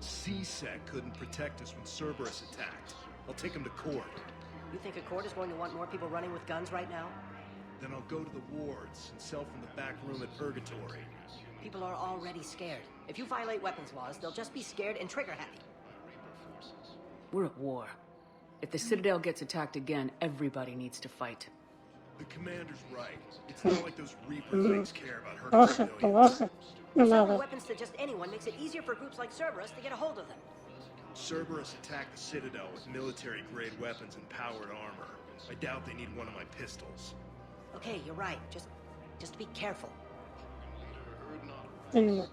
CSEC couldn't protect us when Cerberus attacked. I'll take him to court. You think a court is going to want more people running with guns right now? Then I'll go to the wards and sell from the back room at Purgatory. People are already scared. If you violate weapons laws, they'll just be scared and trigger happy. We're at war. If the Citadel gets attacked again, everybody needs to fight. The commander's right. It's not like those Reaper things care about hurting civilians. Selling weapons to just anyone makes it easier for groups like Cerberus to get a hold of them. Cerberus attacked the Citadel with military-grade weapons and powered armor. I doubt they need one of my pistols. Okay, you're right. Just be careful. Именно.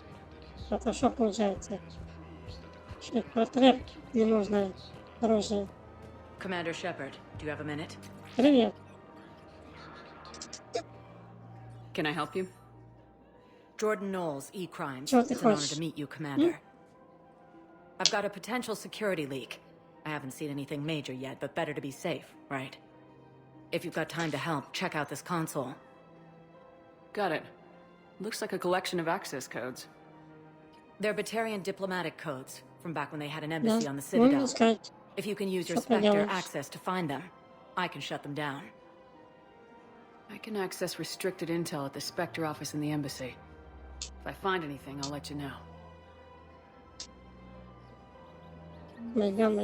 Это что получается? Что портрет ненужное оружие. Commander Shepard, do you have a minute? Привет. Can I help you? Jordan Knowles, E-Crimes. Чего ты It's an honor хочешь? to meet you, Commander. I've got a potential security leak. I haven't seen anything major yet, but better to be safe, right? If you've got time to help, check out this console. Got it. Looks like a collection of access codes. They're Batarian diplomatic codes, from back when they had an embassy Да, on the можно Citadel. сказать, If you can use your что ты Spectre делаешь. access to find them, I can shut them down. I can access restricted intel at the Spectre office in the embassy. If I find anything, I'll let you know. Найдем.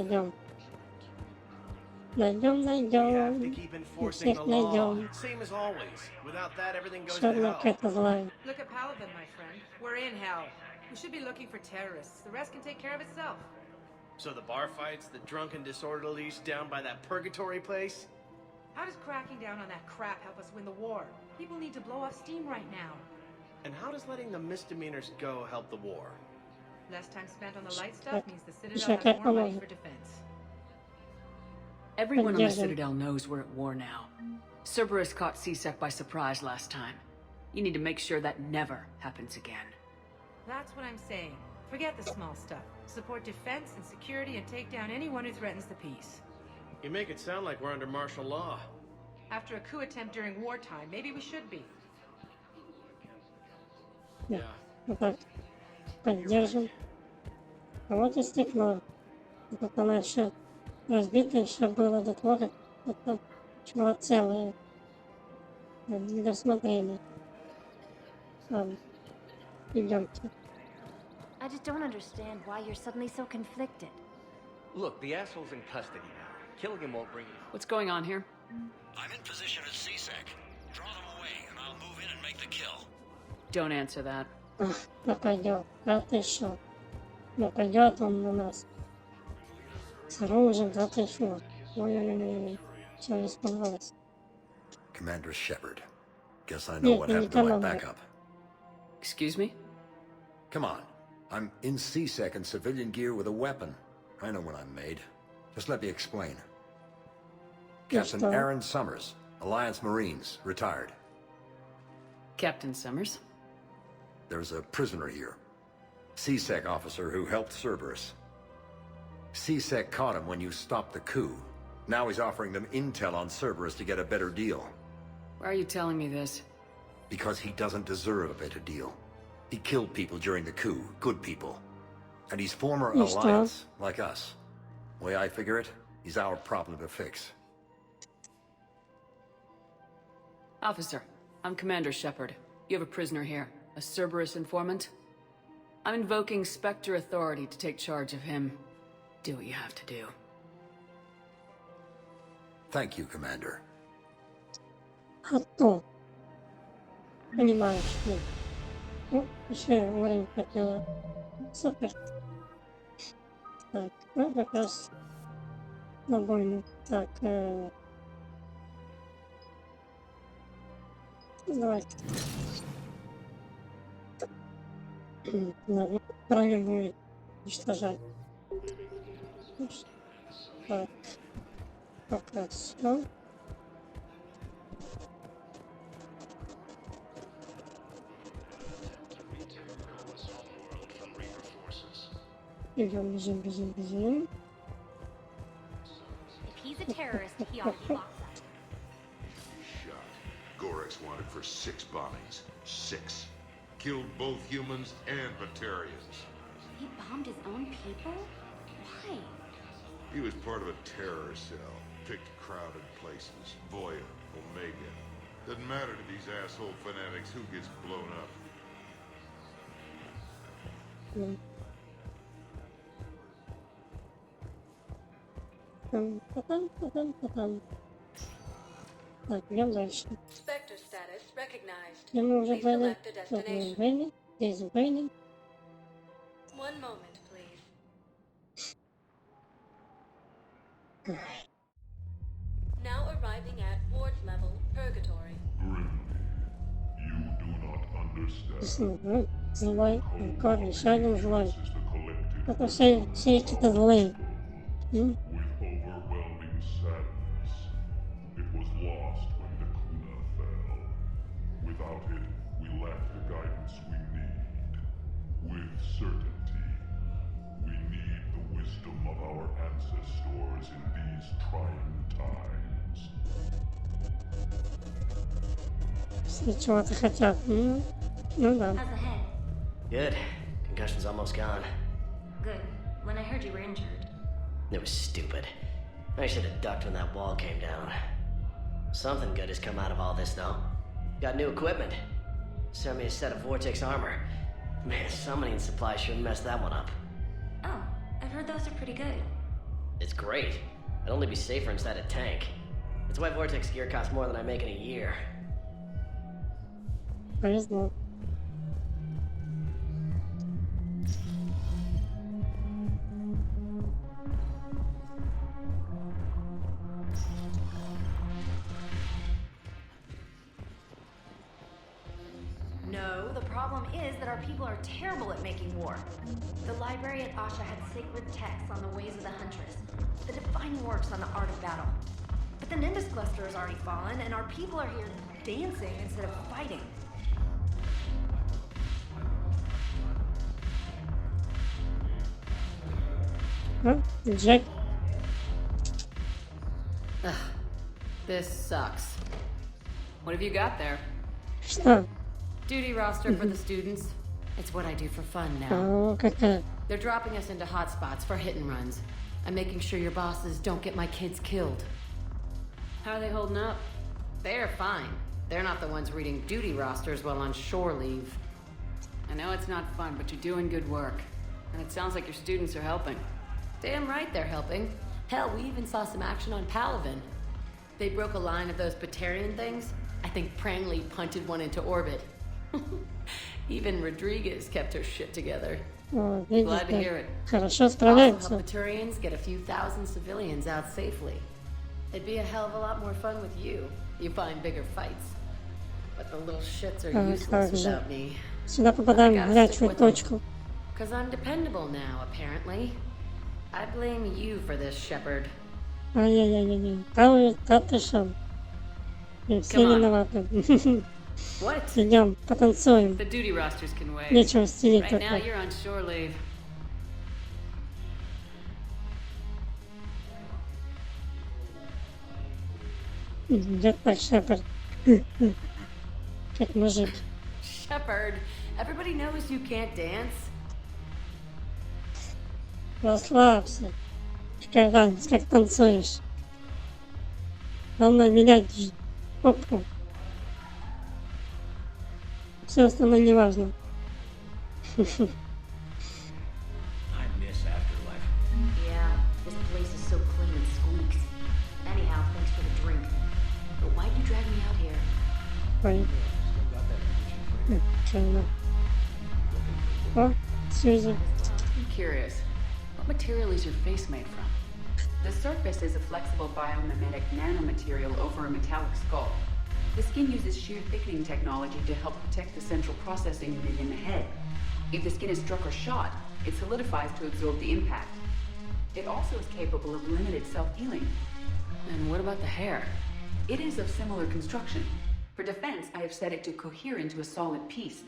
We have to keep И enforcing всех the law. найдем. Same as always. Without that, everything goes to Черная hell. это злая. Look at Paladin, my friend. We're in hell. We should be looking for terrorists. The rest can take care of itself. So the bar fights, the drunken disorderlies down by that purgatory place? How does cracking down on that crap help us win the war? People need to blow off steam right now. And how does letting the misdemeanors go help the war? Less time spent on the light stuff means the Еще Citadel как has more money поможет. for defense. Everyone on the Поддержим. Citadel knows we're at war now. Cerberus caught CSEC by surprise last time. You need to make sure that never happens again. That's what I'm saying. Forget the small stuff. Support defense and security and take down anyone who threatens the peace. You make it sound like we're under martial law. After a coup attempt during wartime, maybe we should be. Да. Вот так. Поддержим. А вот и стекло. Вот оно еще разбито, еще было до того, как это было целое. Не досмотрели. Ладно. Идемте. I just don't understand why you're suddenly so conflicted. Look, the asshole's in custody now. Killing him won't bring you. What's going on here? I'm in position at CSEC. Draw them away, and I'll move in and make the kill. Don't answer that. Ах, да пойдет. Да ты шо? Да пойдет он на нас. С оружием, да ты шо? Ой-ой-ой. Все испугалось. Commander Shepard. Guess I know what happened to my backup. Excuse me? Come on. I'm in CSEC in civilian gear with a weapon. I know when I'm made. Just let me explain. Captain Aaron Summers, Alliance Marines, retired. Captain Summers? There's a prisoner here. CSEC officer who helped Cerberus. CSEC caught him when you stopped the coup. Now he's offering them intel on Cerberus to get a better deal. Why are you telling me this? Because he doesn't deserve a better deal. He killed people during the coup, good people. And he's former Alliance, like us. The way I figure it, he's our problem to fix. Officer, I'm Commander Shepard. You have a prisoner here, a Cerberus informant. I'm invoking Spectre authority to take charge of him. Do what you have to do. Thank you, Commander. Понимаешь, ну. Ну, еще уровень хотела. Супер. Так, ну как раз на бойню. Так, давайте. Надо правильно будет уничтожать. Так, как раз все. Бежим. If he's a terrorist, he ought to be locked up. Shot. Gorex wanted for 6 bombings. 6. Killed both humans and Batarians. He bombed his own people? Why? He was part of a terrorist cell. Picked crowded places. Voya, Omega. Doesn't matter to these asshole fanatics who gets blown up. Так, идем дальше. Spectre status recognized. Мы уже Please были. select a Тут мы destination. были. Здесь были. One moment, please. Now arriving at ward level purgatory. Злой. Корни, еще один злой. Это все какие-то злые. Overwhelming sadness. It was lost when the Kuna fell. Without it, we lack the guidance we need. With certainty, we need the wisdom of our ancestors in these trying times. Все чего-то хотят. Ну да. How's the head? Good. Concussion's almost gone. Good. When I heard you were injured. It was stupid. I should have ducked when that wall came down. Something good has come out of all this, though. Got new equipment. Sent me a set of Vortex armor. Man, summoning supply sure messed that one up. Oh, I've heard those are pretty good. It's great. I'd only be safer inside a tank. That's why Vortex gear costs more than I make in a year. Повезло. No, the problem is that our people are terrible at making war. The library at Asha had sacred texts on the ways of the Huntress, the defining works on the art of battle. But the Nimbus cluster has already fallen, and our people are here dancing instead of fighting. Jack. This sucks. What have you got there? Что? Duty roster for the students. It's what I do for fun now. О, какая. They're dropping us into hotspots for hit and runs. I'm making sure your bosses don't get my kids killed. How are they holding up? They're fine. They're not the ones reading duty rosters while on shore leave. I know it's not fun, but you're doing good work. And it sounds like your students are helping. Damn right they're helping. Hell, we even saw some action on Palaven. They broke a line of those Batarian things. I think Prangley punted one into orbit. Even Rodriguez kept her shit together. О, видишь, Glad to hear it. Хорошо Also справляются. help Baturians get a few thousand civilians out safely. It'd be a hell of a lot more fun with you. You find bigger fights. But the little shits are useless without me. Сюда попадаем в горячую точку. Because I'm dependable now, apparently. I blame you for this, Shepard. Ай-яй-яй-яй. Да ты шо? И все Come on. виноваты. What? Идем, потанцуем. The duty rosters can wait. Нечего сидеть Right тут. now you're on shore leave. Идет под Шепард. Как мужик. Shepard, everybody knows you can't dance. Расслабься. Как танцуешь. Главное менять попку. Все остальное не важно. I miss Afterlife. Yeah, this place is so clean it squeaks. Anyhow, thanks for the drink. But why'd you drag me out here? Ой. Чайно. О, Сьюзи. I'm curious. What material is your face made from? The surface is a flexible biomimetic nanomaterial over a metallic skull. The skin uses shear thickening technology to help protect the central processing unit in the head. If the skin is struck or shot, it solidifies to absorb the impact. It also is capable of limited self-healing. And what about the hair? It is of similar construction. For defense, I have set it to cohere into a solid piece.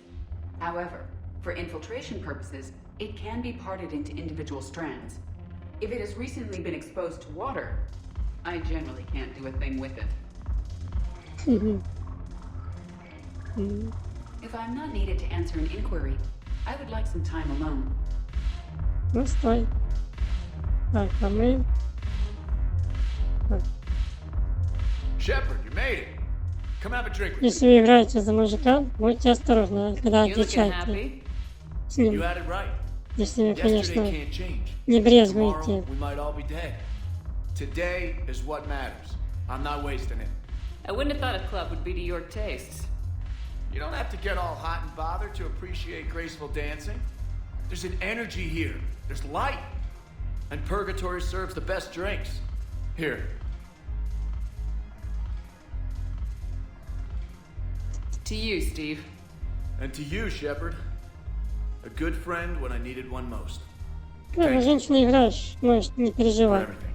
However, for infiltration purposes, it can be parted into individual strands. If it has recently been exposed to water, I generally can't do a thing with it. If I'm not needed to answer an inquiry, I would like some time alone. Ну, стой. Так, а мы... Shepard, you made it. Come have a drink with me. Если вы играете за мужика, будьте осторожны, когда You looking отвечаете happy? с ним. You had it right. Если вы, конечно, Yesterday can't change. не брезгуете. Tomorrow we might all be dead. Today is what matters. I'm not wasting it. I wouldn't have thought a club would be to your tastes. You don't have to get all hot and bothered to appreciate graceful dancing. There's an energy here. There's light. And Purgatory serves the best drinks. Here. To you, Steve. And to you, Shepard. A good friend when I needed one most. Когда женщина играешь, можешь не For переживать. everything.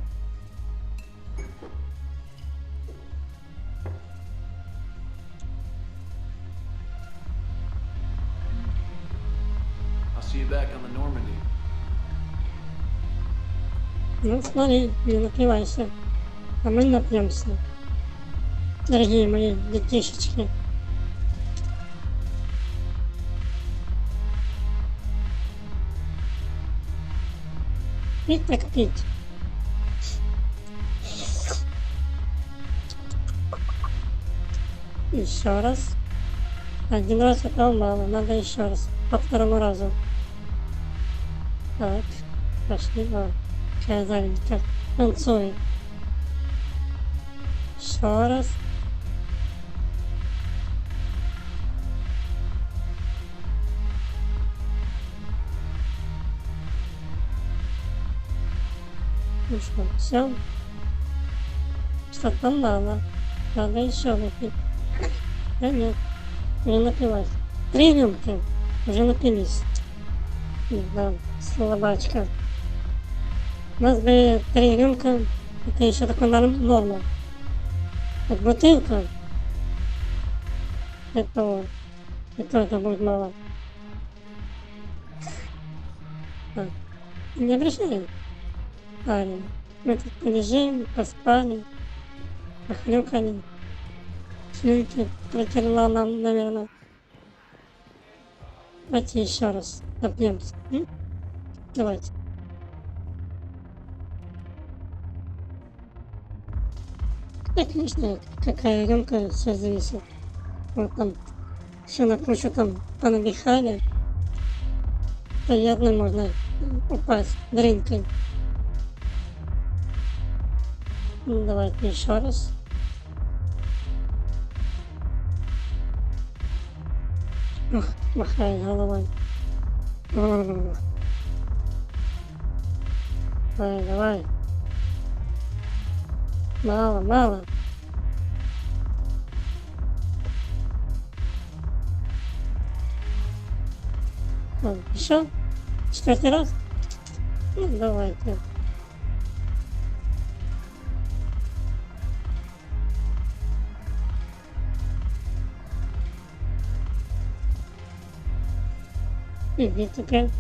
I'll see you back on the Normandy. Ну, смотри, не напивайся. А мы напьемся. Дорогие мои детишечки. Пить так пить. Еще раз. Один раз этого мало, надо еще раз. По второму разу. Так, пошли. О, какая завидка. Танцует. Еще раз. Ну что, все? Что-то мало. Надо еще выпить. Да нет, не напилась. 3 рюмки. Уже напились. Да, слабачка. У нас бы 3 рюмка. Это еще такой норма. Как бутылка. Это будет мало. А, не обращай. Парень. Мы тут полежим, поспали, похрюкали. Слюнки протерла нам, наверное. Давайте еще раз напьемся. Давайте. Да, конечно, какая рюмка, все зависит. Вот там все на кучу там понабихали. Приятно можно упасть дринкой. Ну, давайте еще раз. Ух, махай головой. Давай. Мало. Еще? 4-й раз? Ну, давайте. Иди теперь.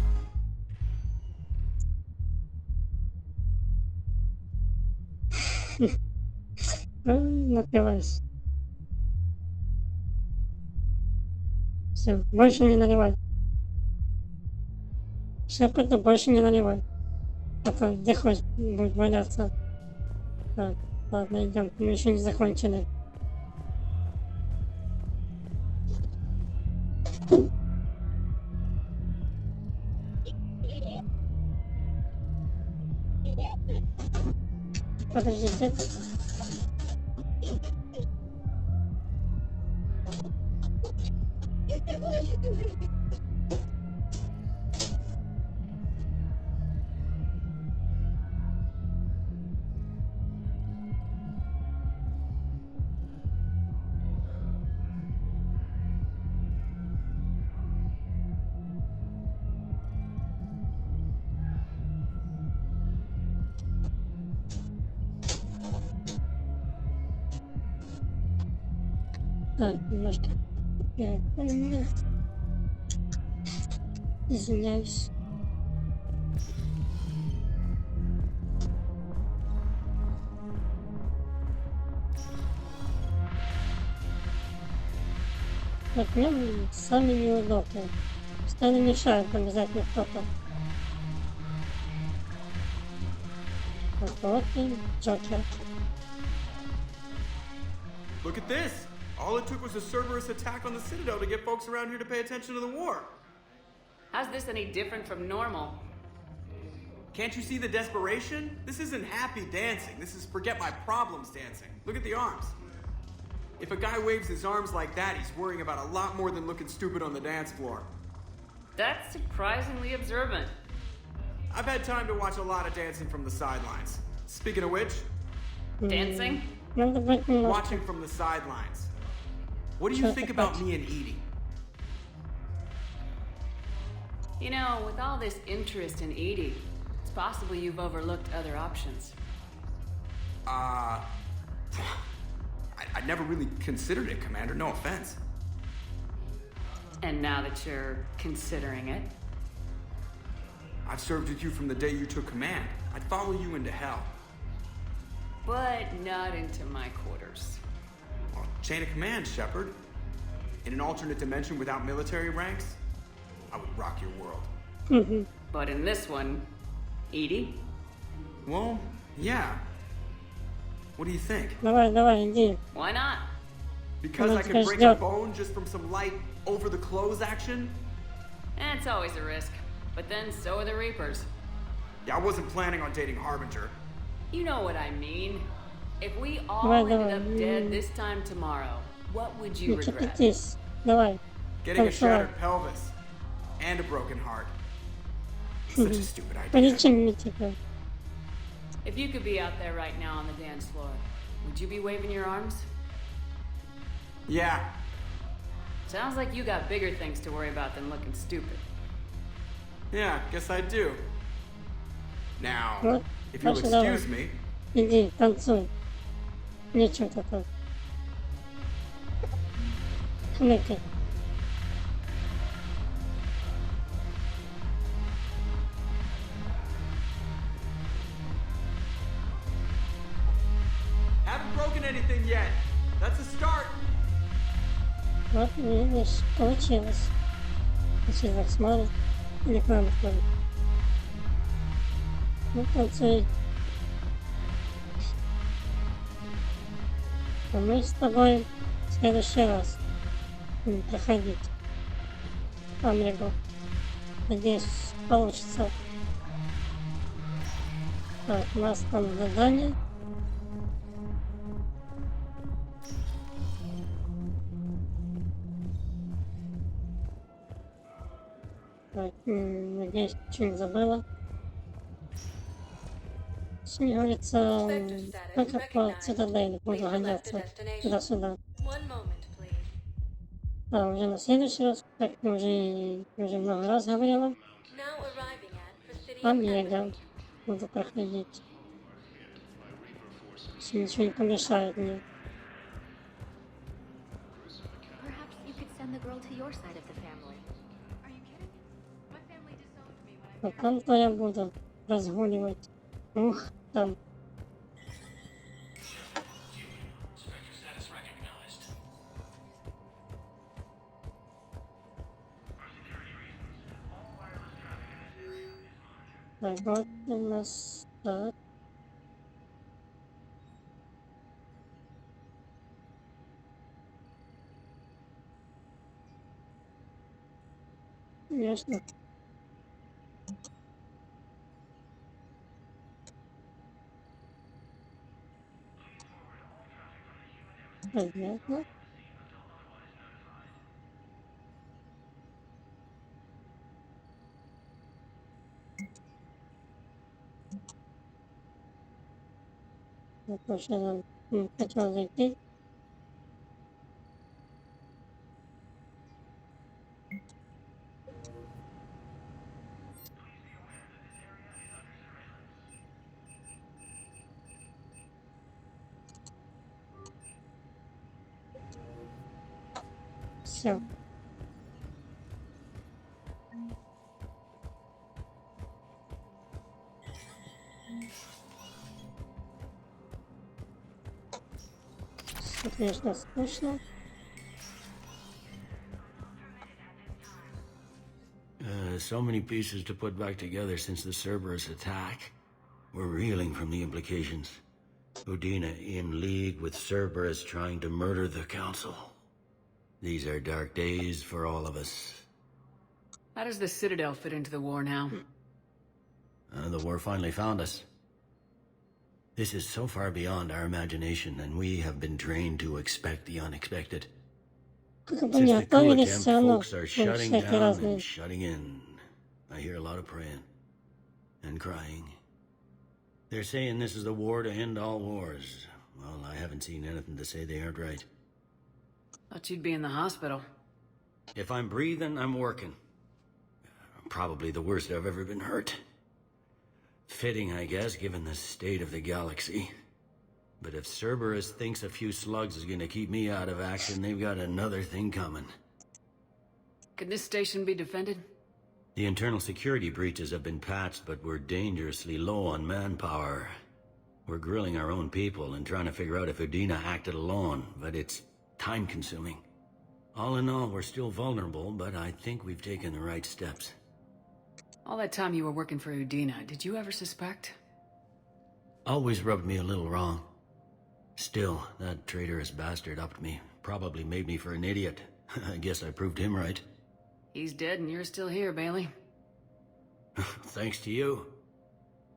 Напивайся. Все, больше не наливай. Шепарду больше не наливай. А то где хочешь будет валяться. Так, ладно, идем. Мы еще не закончили. Подождите. Так, немножко. Извиняюсь. Так, мне сами неудобно. Постоянно мешает обязательно кто-то. Вот и Джокер. Look at this! All it took was a Cerberus attack on the Citadel to get folks around here to pay attention to the war. How's this any different from normal? Can't you see the desperation? This isn't happy dancing. This is forget my problems dancing. Look at the arms. If a guy waves his arms like that, he's worrying about a lot more than looking stupid on the dance floor. That's surprisingly observant. I've had time to watch a lot of dancing from the sidelines. Speaking of which... Dancing? Watching from the sidelines. What do you think about me and Edie? You know, with all this interest in Edie, it's possible you've overlooked other options. I never really considered it, Commander. No offense. And now that you're considering it? I've served with you from the day you took command. I'd follow you into hell. But not into my quarters. Well, chain of command, Shepard. In an alternate dimension without military ranks, I would rock your world. But in this one, Edie? Well, yeah. What do you think? Давай, иди. Why not? Because I can break a bone just from some light over-the-clothes action? It's always a risk. But then so are the Reapers. Yeah, I wasn't planning on dating Harbinger. You know what I mean. If we all ended up dead this time tomorrow, what would you regret? Давай. Getting a shattered pelvis. And a broken heart. Such a stupid idea. If you could be out there right now on the dance floor, would you be waving your arms? Yeah. Sounds like you got bigger things to worry about than looking stupid. Yeah, guess I do. Now, if you'll excuse me... Иди, танцуй. Нечего такого. Хныкай. Haven't broken anything yet. That's a start. Вот, видишь, получилось. Если так смотрит, или к нам ходит. Ну, танцуй. А мы с тобой в следующий раз будем проходить Амригу. Надеюсь, получится. Так, у нас там задание. Так, надеюсь, ничего не забыла. Сегодня говорится, только по Цитадели буду гоняться туда-сюда. Да, уже на следующий раз, как мы уже много раз говорила, Омега буду проходить. Если ничего не помешает мне. Вот там-то я буду разгуливать. Ух, там. Так, вот у нас... Так. Ясно. Понятно. Вот точно хотел зайти. Все. Все, конечно, скучно. So many pieces to put back together since the Cerberus attack. We're reeling from the implications. Udina in league with Cerberus trying to murder the Council. These are dark days for all of us. How does the Citadel fit into the war now? The war finally found us. This is so far beyond our imagination, and we have been trained to expect the unexpected. Since the coup attempt, folks are shutting down and shutting in. I hear a lot of praying and crying. They're saying this is the war to end all wars. Well, I haven't seen anything to say they aren't right. Thought you'd be in the hospital. If I'm breathing, I'm working. Probably the worst I've ever been hurt. Fitting, I guess, given the state of the galaxy. But if Cerberus thinks a few slugs is gonna keep me out of action, they've got another thing coming. Can this station be defended? The internal security breaches have been patched, but we're dangerously low on manpower. We're grilling our own people and trying to figure out if Udina acted alone, but it's time-consuming. All in all, we're still vulnerable, but I think we've taken the right steps. All that time you were working for Udina, did you ever suspect? Always rubbed me a little wrong. Still, that traitorous bastard upped me. Probably made me for an idiot. I guess I proved him right. He's dead and you're still here, Bailey. Thanks to you.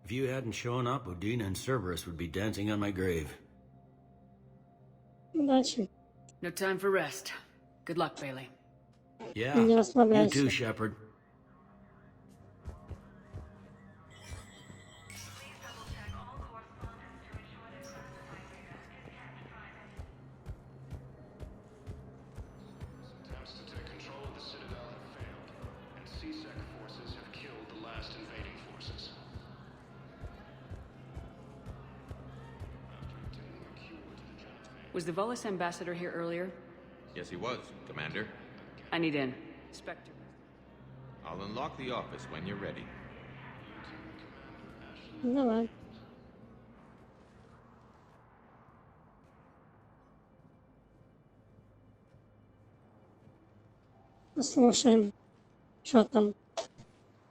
If you hadn't shown up, Udina and Cerberus would be dancing on my grave. Удачи. No time for rest. Good luck, Bailey. Yeah, Не you расслабляйся. too, Shepard. Attempts to take control of the Citadel have failed, and C-Sec forces have killed the last invading forces. After obtaining a cure to the genophage... Was the Volus ambassador here earlier? Yes, he was, Commander. I need in. Spectre. I'll unlock the office when you're ready. Давай. Послушаем, что там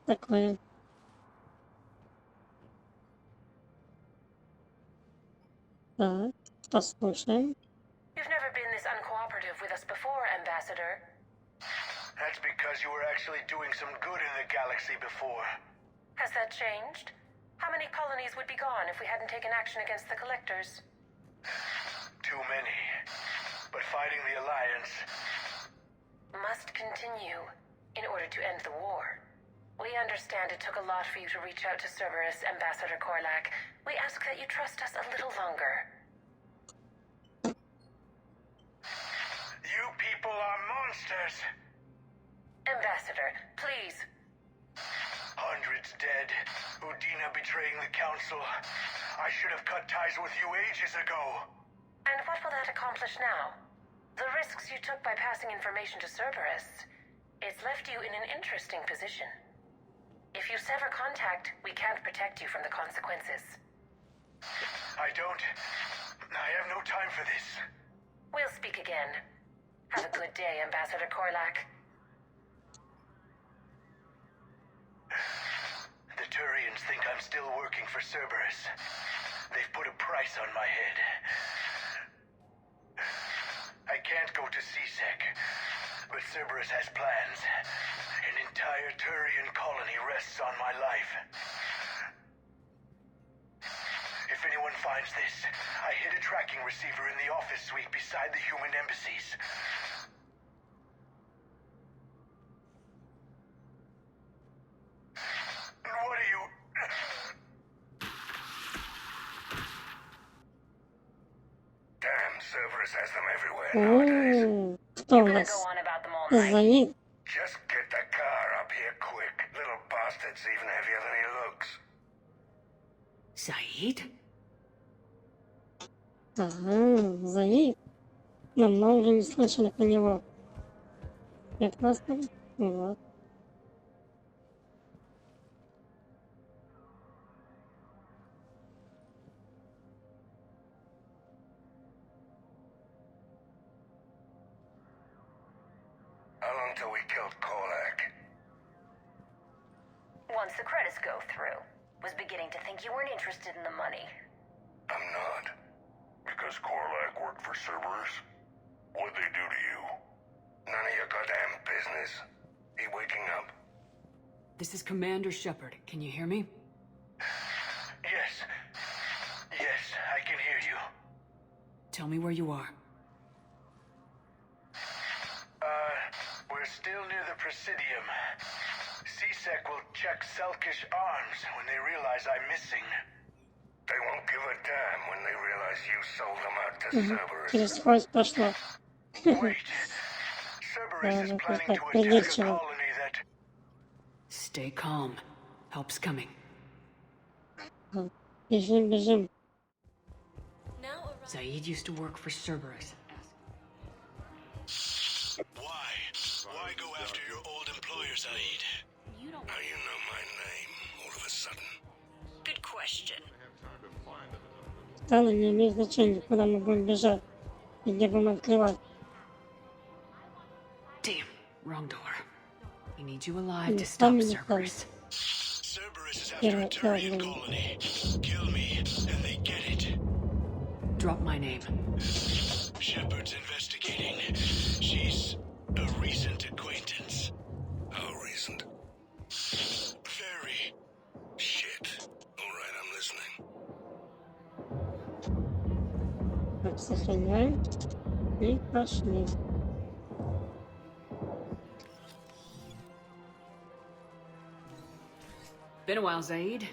такое. Так, послушаем. You've never been this uncooperative with us before, Ambassador. That's because you were actually doing some good in the galaxy before. Has that changed? How many colonies would be gone if we hadn't taken action against the Collectors? Too many. But fighting the Alliance... Must continue in order to end the war. We understand it took a lot for you to reach out to Cerberus, Ambassador Korlak. We ask that you trust us a little longer. You people are monsters! Ambassador, please. Hundreds dead. Udina betraying the Council. I should have cut ties with you ages ago. And what will that accomplish now? The risks you took by passing information to Cerberus, it's left you in an interesting position. If you sever contact, we can't protect you from the consequences. I have no time for this. We'll speak again. Have a good day, Ambassador Korlak. The Turians think I'm still working for Cerberus. They've put a price on my head. I can't go to CSEC, but Cerberus has plans. An entire Turian colony rests on my life. If anyone finds this, I hid a tracking receiver in the office suite beside the human embassies. What are you... Damn, Cerberus has them everywhere nowadays. Кто у нас? Заид. Just get the car up here quick. Little bastard's even heavier than he looks. Saeed? Ага, Заид. Давно уже не слышали про него. Прекрасно. Вот. How long till we killed Korlak? Once the credits go through. Was beginning to think you weren't interested in the money. I'm not. Because Korlak worked for Cerberus? What'd they do to you? None of your goddamn business. He waking up? This is Commander Shepard. Can you hear me? Yes. Yes, I can hear you. Tell me where you are. We're still near the Presidium. CSEC will check Selkish arms when they realize I'm missing. They won't give a damn when they realize you sold them out to Cerberus. Через скорость пошла. Wait. Cerberus is planning to attack a colony that... Stay calm. Help's coming. Бежим, бежим. Saeed used to work for Cerberus. Why go after your old employer, Zaid? How you know my name all of a sudden? Good question. Стало не имеет значения, куда мы будем бежать и где будем открывать. Damn, wrong door. We need you alive to stop Cerberus. Cerberus is after a Turian colony. Kill me, and they get it. Drop my name. Shepard's investigating. She's a recent acquaintance. How recent? Very. Shit. Alright, I'm listening. Так, сохраняем. И пошли. Been a while, Zaid.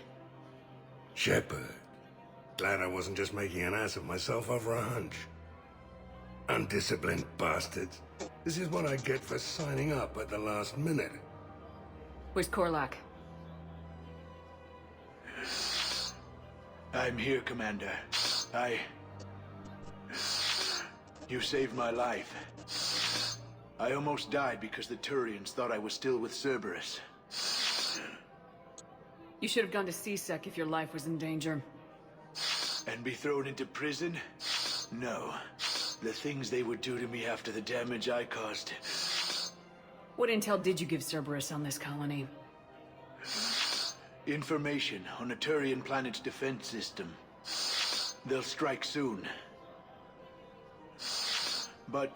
Shepard. Glad I wasn't just making an ass of myself over a hunch. Undisciplined bastards. This is what I get for signing up at the last minute. Where's Korlak? I'm here, Commander. You saved my life. I almost died because the Turians thought I was still with Cerberus. You should have gone to CSEC if your life was in danger. And be thrown into prison? No. The things they would do to me after the damage I caused. What intel did you give Cerberus on this colony? Information on a Turian planet's defense system. They'll strike soon. But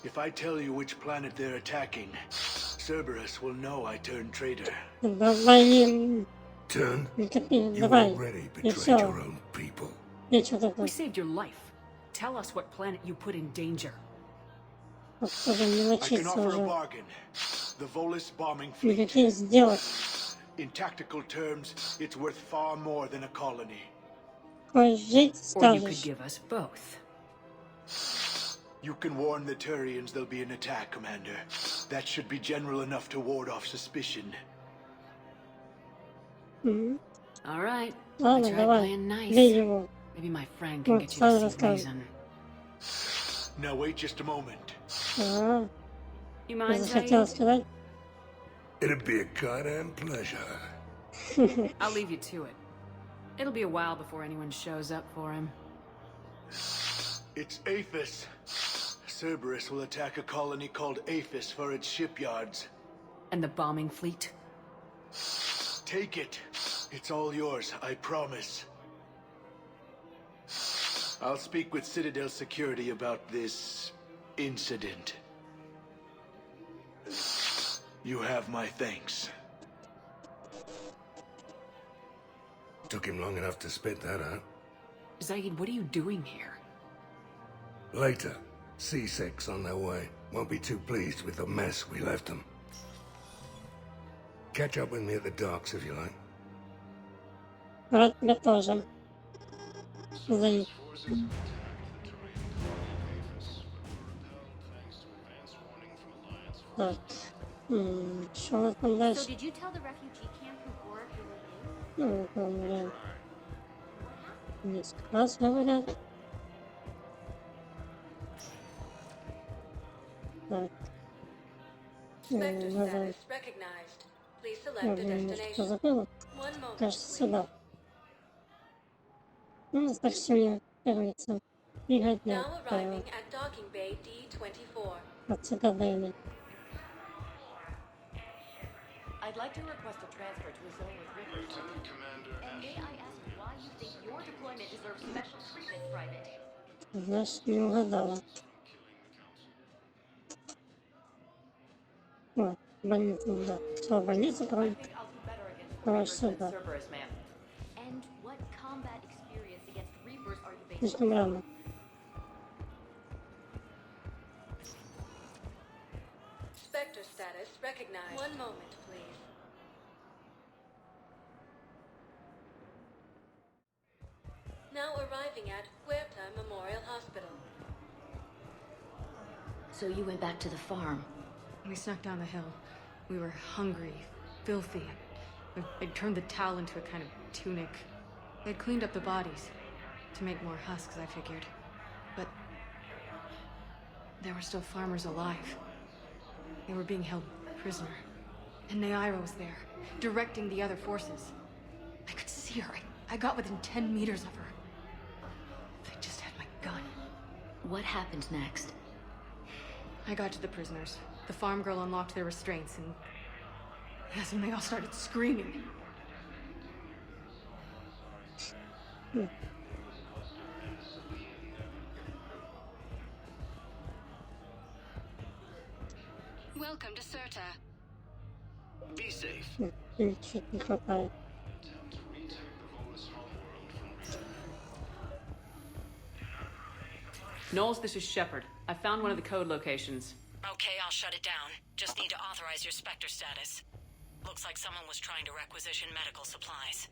if I tell you which planet they're attacking, Cerberus will know I turned traitor. Давай. Turn? You Давай. already И betrayed всё. your own people. И что такое? We saved your life. Tell us what planet you put in danger. I can offer a bargain. The Volus bombing fleet. Никаких сделок. In tactical terms, it's worth far more than a colony. Жить Or you could скажешь. give us both. You can warn the Turians there'll be an attack, Commander. That should be general enough to ward off suspicion. All right. I Ладно, tried давай. playing nice. Бей его. Maybe my friend can Вот, get you сам to see расскажи. reason. Now wait just a moment. You mind, Захотела Zaid? сказать? It'd be a goddamn pleasure. I'll leave you to it. It'll be a while before anyone shows up for him. It's Aphis. Cerberus will attack a colony called Aphis for its shipyards. And the bombing fleet? Take it. It's all yours, I promise. I'll speak with Citadel security about this incident. You have my thanks. Took him long enough to spit that out. Zaid, what are you doing here? Later, C6 on their way. Won't be too pleased with the mess we left them. Catch up with me at the docks if you like. Рад тебя тоже. Заид. Так. Что у нас там So дальше? did you tell the refugee camp who Gork who were you? Ну, там, блин. Несколько раз говорят. Так. Spectre Надо... status recognized. Please select a Немножко destination. забыла. One moment, Кажется, please. сюда. Ну, значит, сегодня, как говорится, пригодня Now arriving at docking bay D24. от Цитадели. I'd like to request a transfer to a zone with rivers. And may I ask why you think your deployment deserves special treatment, Private? Значит, не угадала. О, больница, да. Все, больница, правильно? Давай сюда. Cerberus, ma'am. And what combat experience against Reapers are you based Слишком рано. Spectre status recognized. One moment, please. Now arriving at Huerta Memorial Hospital. So you went back to the farm. We snuck down the hill. We were hungry, filthy. They'd turned the towel into a kind of tunic. They'd cleaned up the bodies to make more husks, I figured. But there were still farmers alive. They were being held prisoner. And Naira was there, directing the other forces. I could see her. I got within 10 meters of her. If I just had my gun. What happened next? I got to the prisoners. The farm girl unlocked their restraints, and yes, and they all started screaming. Welcome to Serta. Be safe. Чуть не хватает. Knowles, this is Shepard. I found one of the code locations. Okay, I'll shut it down. Just need to authorize your Spectre status. Looks like someone was trying to requisition medical supplies.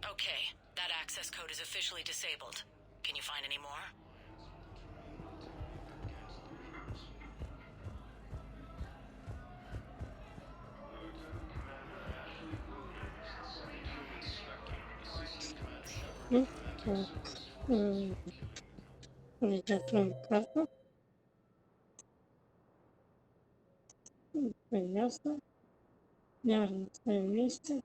Okay, that access code is officially disabled. Can you find any more? Откроем карту. Ясно. Я на своем месте.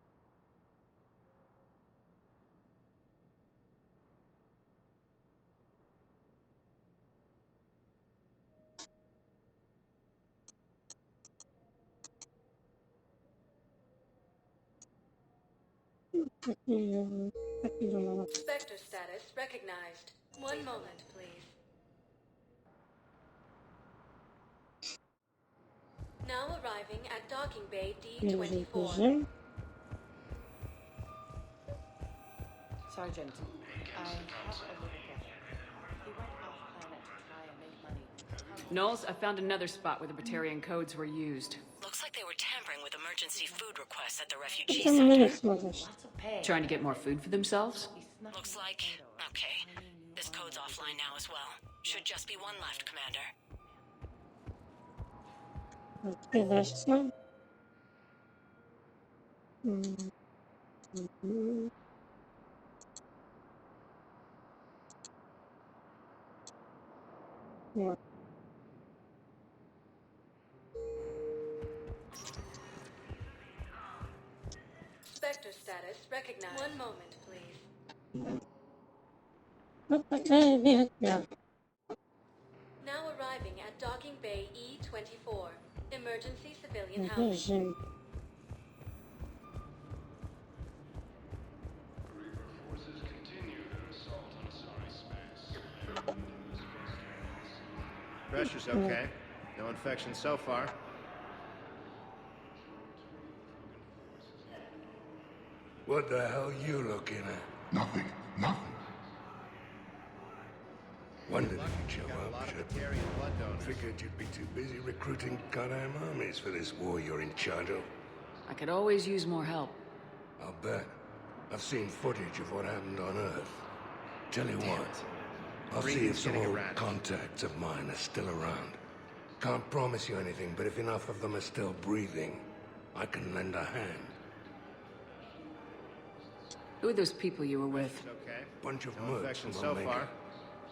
Так и думала. Spectre status recognized. One moment, please. Now arriving at docking bay D24. Бежим. Sergeant, I have a little brother. He went off-planet to try and make money. Knowles, I found another spot where the Batarian codes were used. Looks like they were tampering with emergency food requests at the refugee Ты на меня center. смотришь. Trying to get more food for themselves? Looks like... Okay. This code's offline now as well. Should just be one left, Commander. Теперь дальше смотрим. Вот. Spectre status recognized. One moment, please. Вот такая беготня. Now arriving at docking bay E24. Emergency civilian housing. Режим. Pressure's okay. No infection so far. What the hell you looking at? Nothing. Nothing. Wondered if you'd show Got a lot up, of Shep. Batarian blood donors. Figured you'd be too busy recruiting goddamn armies for this war you're in charge of. I could always use more help. I'll bet. I've seen footage of what happened on Earth. Tell you what, I'll see if some getting old around. contacts of mine are still around. Can't promise you anything, but if enough of them are still breathing, I can lend a hand. Who are those people you were with? Okay. Bunch of No mercs infection from so Omega. far.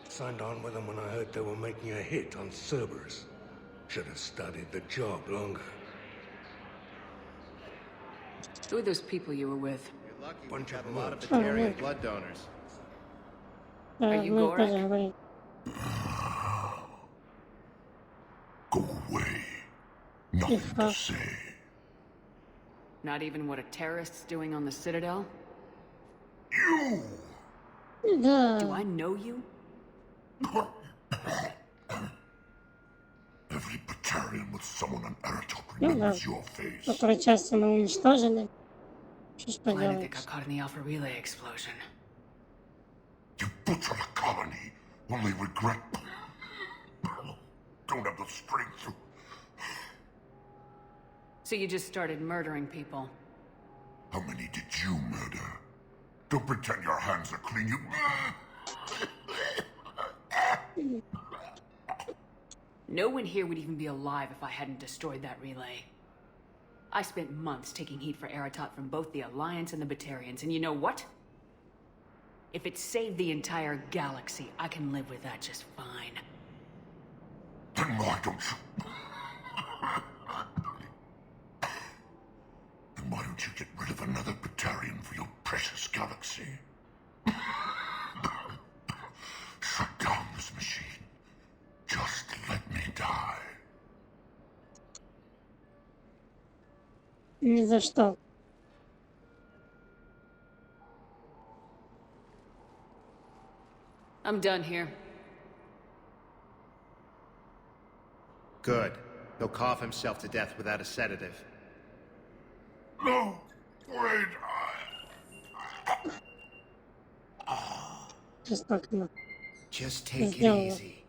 Signed on with them when I heard they were making a hit on Cerberus. Should have studied the job longer. Who are those people you were with? You're lucky. Bunch Got of a lot of mercs. Batarian blood donors. Are you Gorak? Говорит. Go away. Nothing to say. Not even what a terrorist's doing on the Citadel? You! Да. Do I know you? Every Batarian with someone on Aratok Ну да. remembers your face. Которую часть мы уничтожили. Что ж Planet that поделаешь? got caught in the Alpha Relay explosion. You butchered a colony, only regret. Don't have the strength to. So you just started murdering people. How many did you murder? Don't pretend your hands are clean, you. No one here would even be alive if I hadn't destroyed that relay. I spent months taking heat for Aratot from both the Alliance and the Batarians, and you know what? If it saved the entire galaxy, I can live with that just fine. Then why don't you? Then why don't you get rid of another Batarian for your precious galaxy? Shut down this machine. Just let me die. Ни за что. I'm done here. Good. He'll cough himself to death without a sedative. No, wait. Жестоко. Just take it Сделала. easy.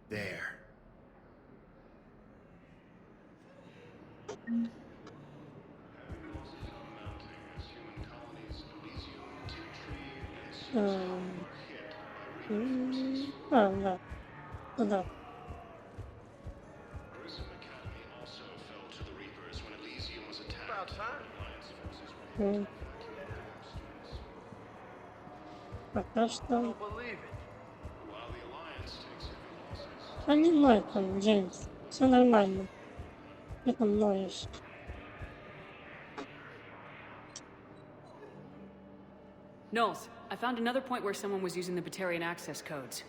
There. Да. Туда. Пока что. Да не ной там, Джеймс. Все нормально. Ты там ноешь. Knowles, I found another point where someone was using the Batarian access codes.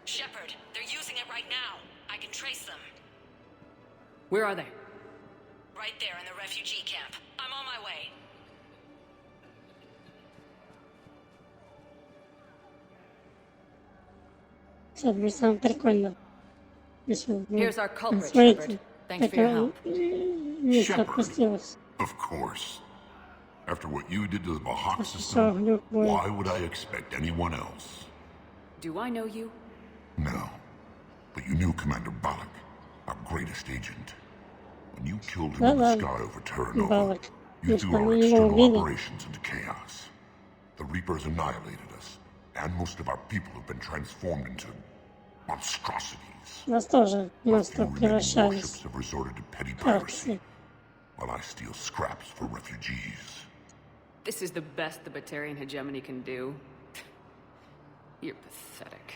Shepard, they're using it right now. I can trace them. Where are they? Right there in the refugee camp. I'm on my way. Все, мне самое прикольно. Here's our culprit, Смотрите, Shepard. Thanks for your help. Низко Shepard. опустилась. Of course. After what you did to the Bahak Что system, глюк будет. why would I expect anyone else? Do I know you? No. But you knew Commander Balak, our greatest agent. When you killed him in the Да-да. sky over Terra Nova, Балок. you Мы threw что, our мы его external убили? operations into chaos. The Reapers annihilated us, and most of our people have been transformed into monstrosities. Нас тоже Few монстры remaining превращались warships have resorted to petty в piracy, карлицы. while I steal scraps for refugees. This is the best the Batarian hegemony can do. You're pathetic.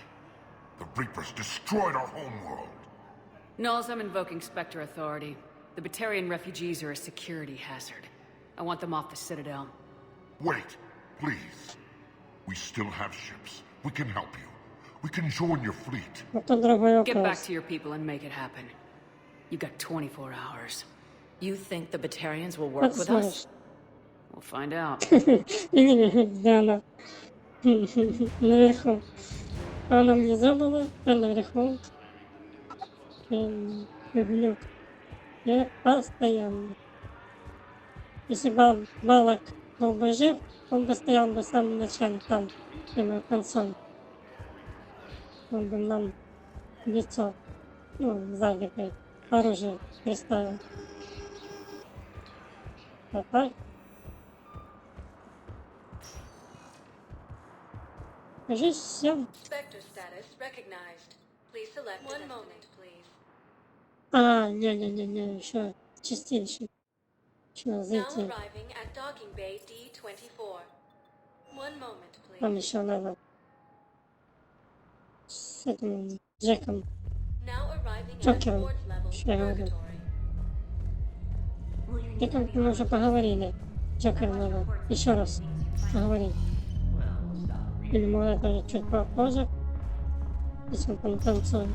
The Reapers destroyed our homeworld. Knowles, I'm invoking Spectre authority. The Batarian refugees are a security hazard. I want them off the Citadel. Wait, please. We still have ships. We can help you. We can join your fleet. Это другой Get back вопрос. to your people and make it happen. You got 24 hours. You think the Batarians will work Как with знаешь. us? We'll find out. Где она? Наверху. Она внизу была, а наверху. Люблю. Я постоянно. Если бы Балок был бы жив, он бы стоял бы в самом начале там, прямо концом. Он бы нам лицо, ну, сзади оружие приставил. А так? Кажись, все. Spectre status recognized. Please select one moment, please. А, не, еще чистильщик. Еще зайти. arriving at docking bay D24. One moment, please. Там еще надо с этим Джеком. Now arriving at Джокером. port level Что я говорю? purgatory. Джеком мы уже поговорили. Джокером надо еще раз поговорить. Или может даже чуть попозже, если он там танцует.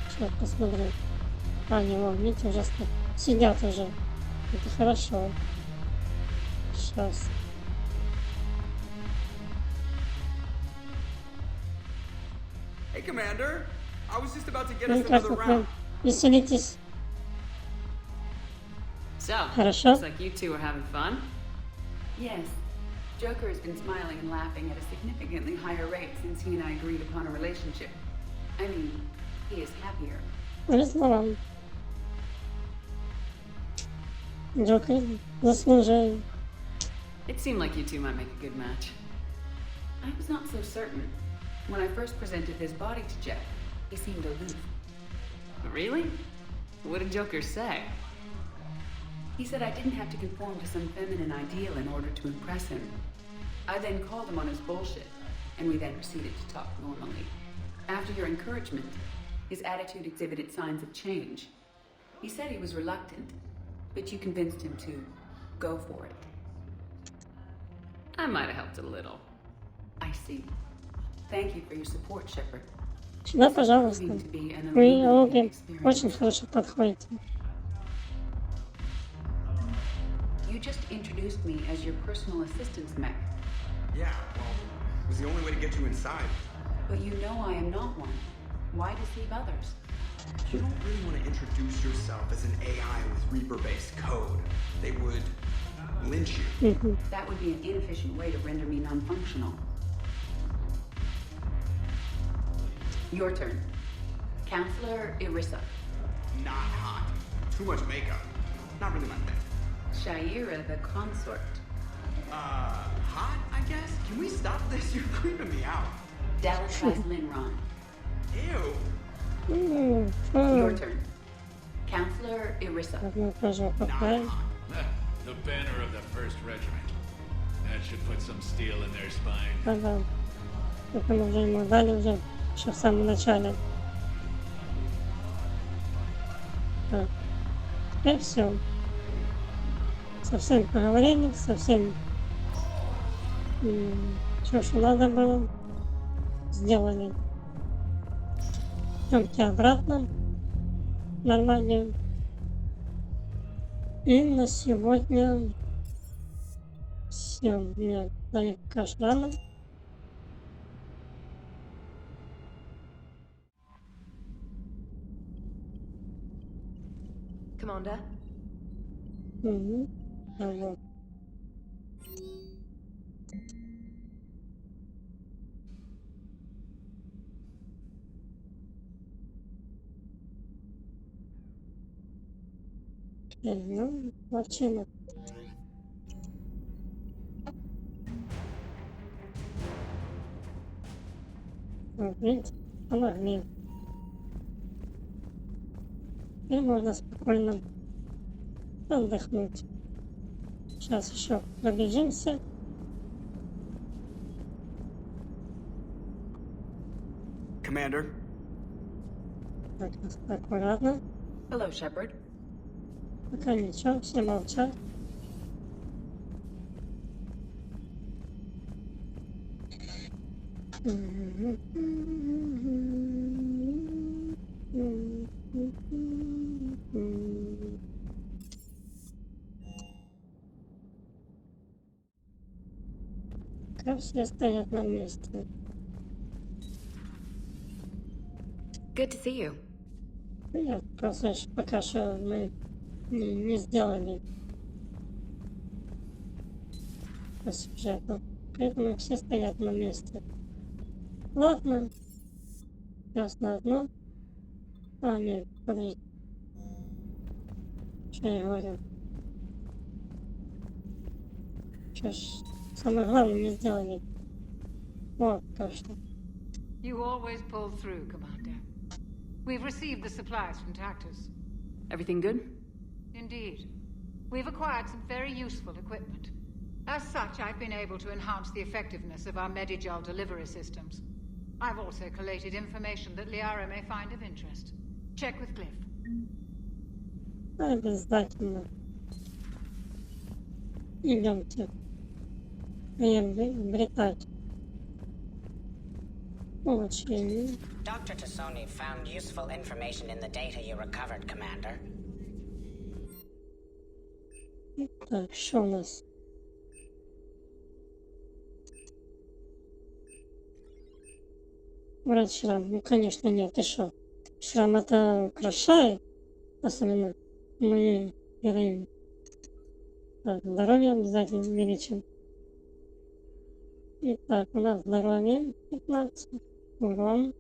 Сейчас посмотрим. А, не, вон, видите, уже сидят уже. Это хорошо. Сейчас. Hey, Commander. I was just about to get Ну, us как another вы round. прям веселитесь. So, Хорошо. looks like you two are having fun. Yes. Joker has been smiling and laughing at a significantly higher rate since he and I agreed upon a relationship. I mean, he is happier. Повезло вам. Джокер заслужил. It seemed like you two might make a good match. I was not so certain. When I first presented his body to Jeff, he seemed aloof. Really? What did Joker say? He said I didn't have to conform to some feminine ideal in order to impress him. I then called him on his bullshit, and we then proceeded to talk normally. After your encouragement, his attitude exhibited signs of change. He said he was reluctant, but you convinced him to go for it. I might have helped a little. I see. Thank you for your support, Shepard. Да, пожалуйста. Вы обе очень хорошо подходите. You just introduced me as your personal assistance mech. Yeah, well, it was the only way to get you inside. But you know I am not one. Why deceive others? You don't really want to introduce yourself as an AI with Reaper-based code. They would lynch you. That would be an inefficient way to render me non-functional. Your turn. Counselor Irissa. Not hot. Too much makeup. Not really my thing. Shaira the consort. Hot, I guess? Can we stop this? You're creeping me out. Dallas Linron. Ew. Your turn. Counselor Irissa. The banner of the 1st Regiment. That should put some steel in their spine. Да. Это мы уже ему дали уже, еще в самом начале. Так. Теперь все. Совсем поговорили, совсем все, что надо было, сделали. Идемте обратно. Нормально. И на сегодня все. Мне дали кашлана. Commander? Угу. Вот. Ну, вообще. Вот, видите, помогли. И можно спокойно отдохнуть. Сейчас еще пробежимся. Commander. Так, аккуратно. Hello, Shepard. Пока ничего, все молчат. Как все стоят на месте. Good to see you. Я просто еще пока что мы не сделали по сюжету. Поэтому все стоят на месте. Ладно. Ясно одно. А, нет, подожди. Что я говорю? Что ж, самое главное не сделали. Вот, точно. You always pull through, Commander. We've received the supplies from Tactus. Everything good? Indeed. We've acquired some very useful equipment. As such, I've been able to enhance the effectiveness of our Medigel delivery systems. I've also collated information that Liara may find of interest. Check with Cliff. Обязательно. Идемте. Приобретать. Улучшение. Dr. Tassoni found useful information in the data you recovered, Commander. Так, что у нас? Вроде шрам. Ну, конечно, нет. Ты шо? Шрам это украшает, особенно моей героини. Так, здоровье обязательно увеличим. Итак, у нас здоровье 15, урон,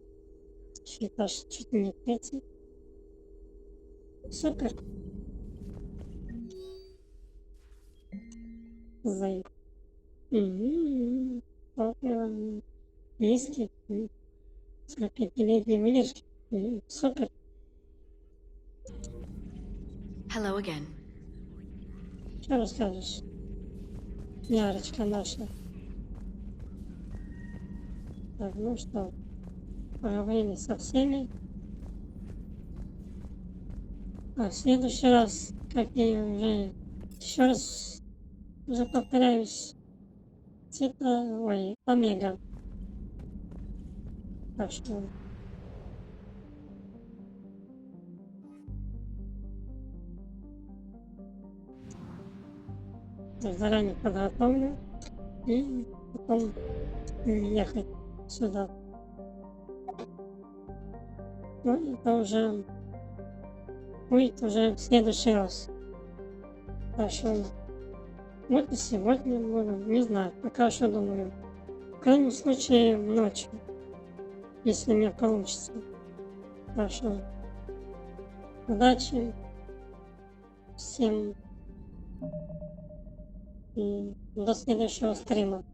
щит аж чуть не 30. Супер. Займ. Топливо, виски, 45-летний выдержки. Супер. Hello again. Что расскажешь? Ярочка наша. Так, ну что, поговорили со всеми. А в следующий раз, как я уже еще раз уже повторяюсь, Омега. Так что заранее подготовлю и потом ехать сюда. Ну, это уже будет уже в следующий раз. Так что вот и сегодня буду, не знаю, пока что думаю. В крайнем случае ночью, если мне получится. Так что удачи всем и до следующего стрима.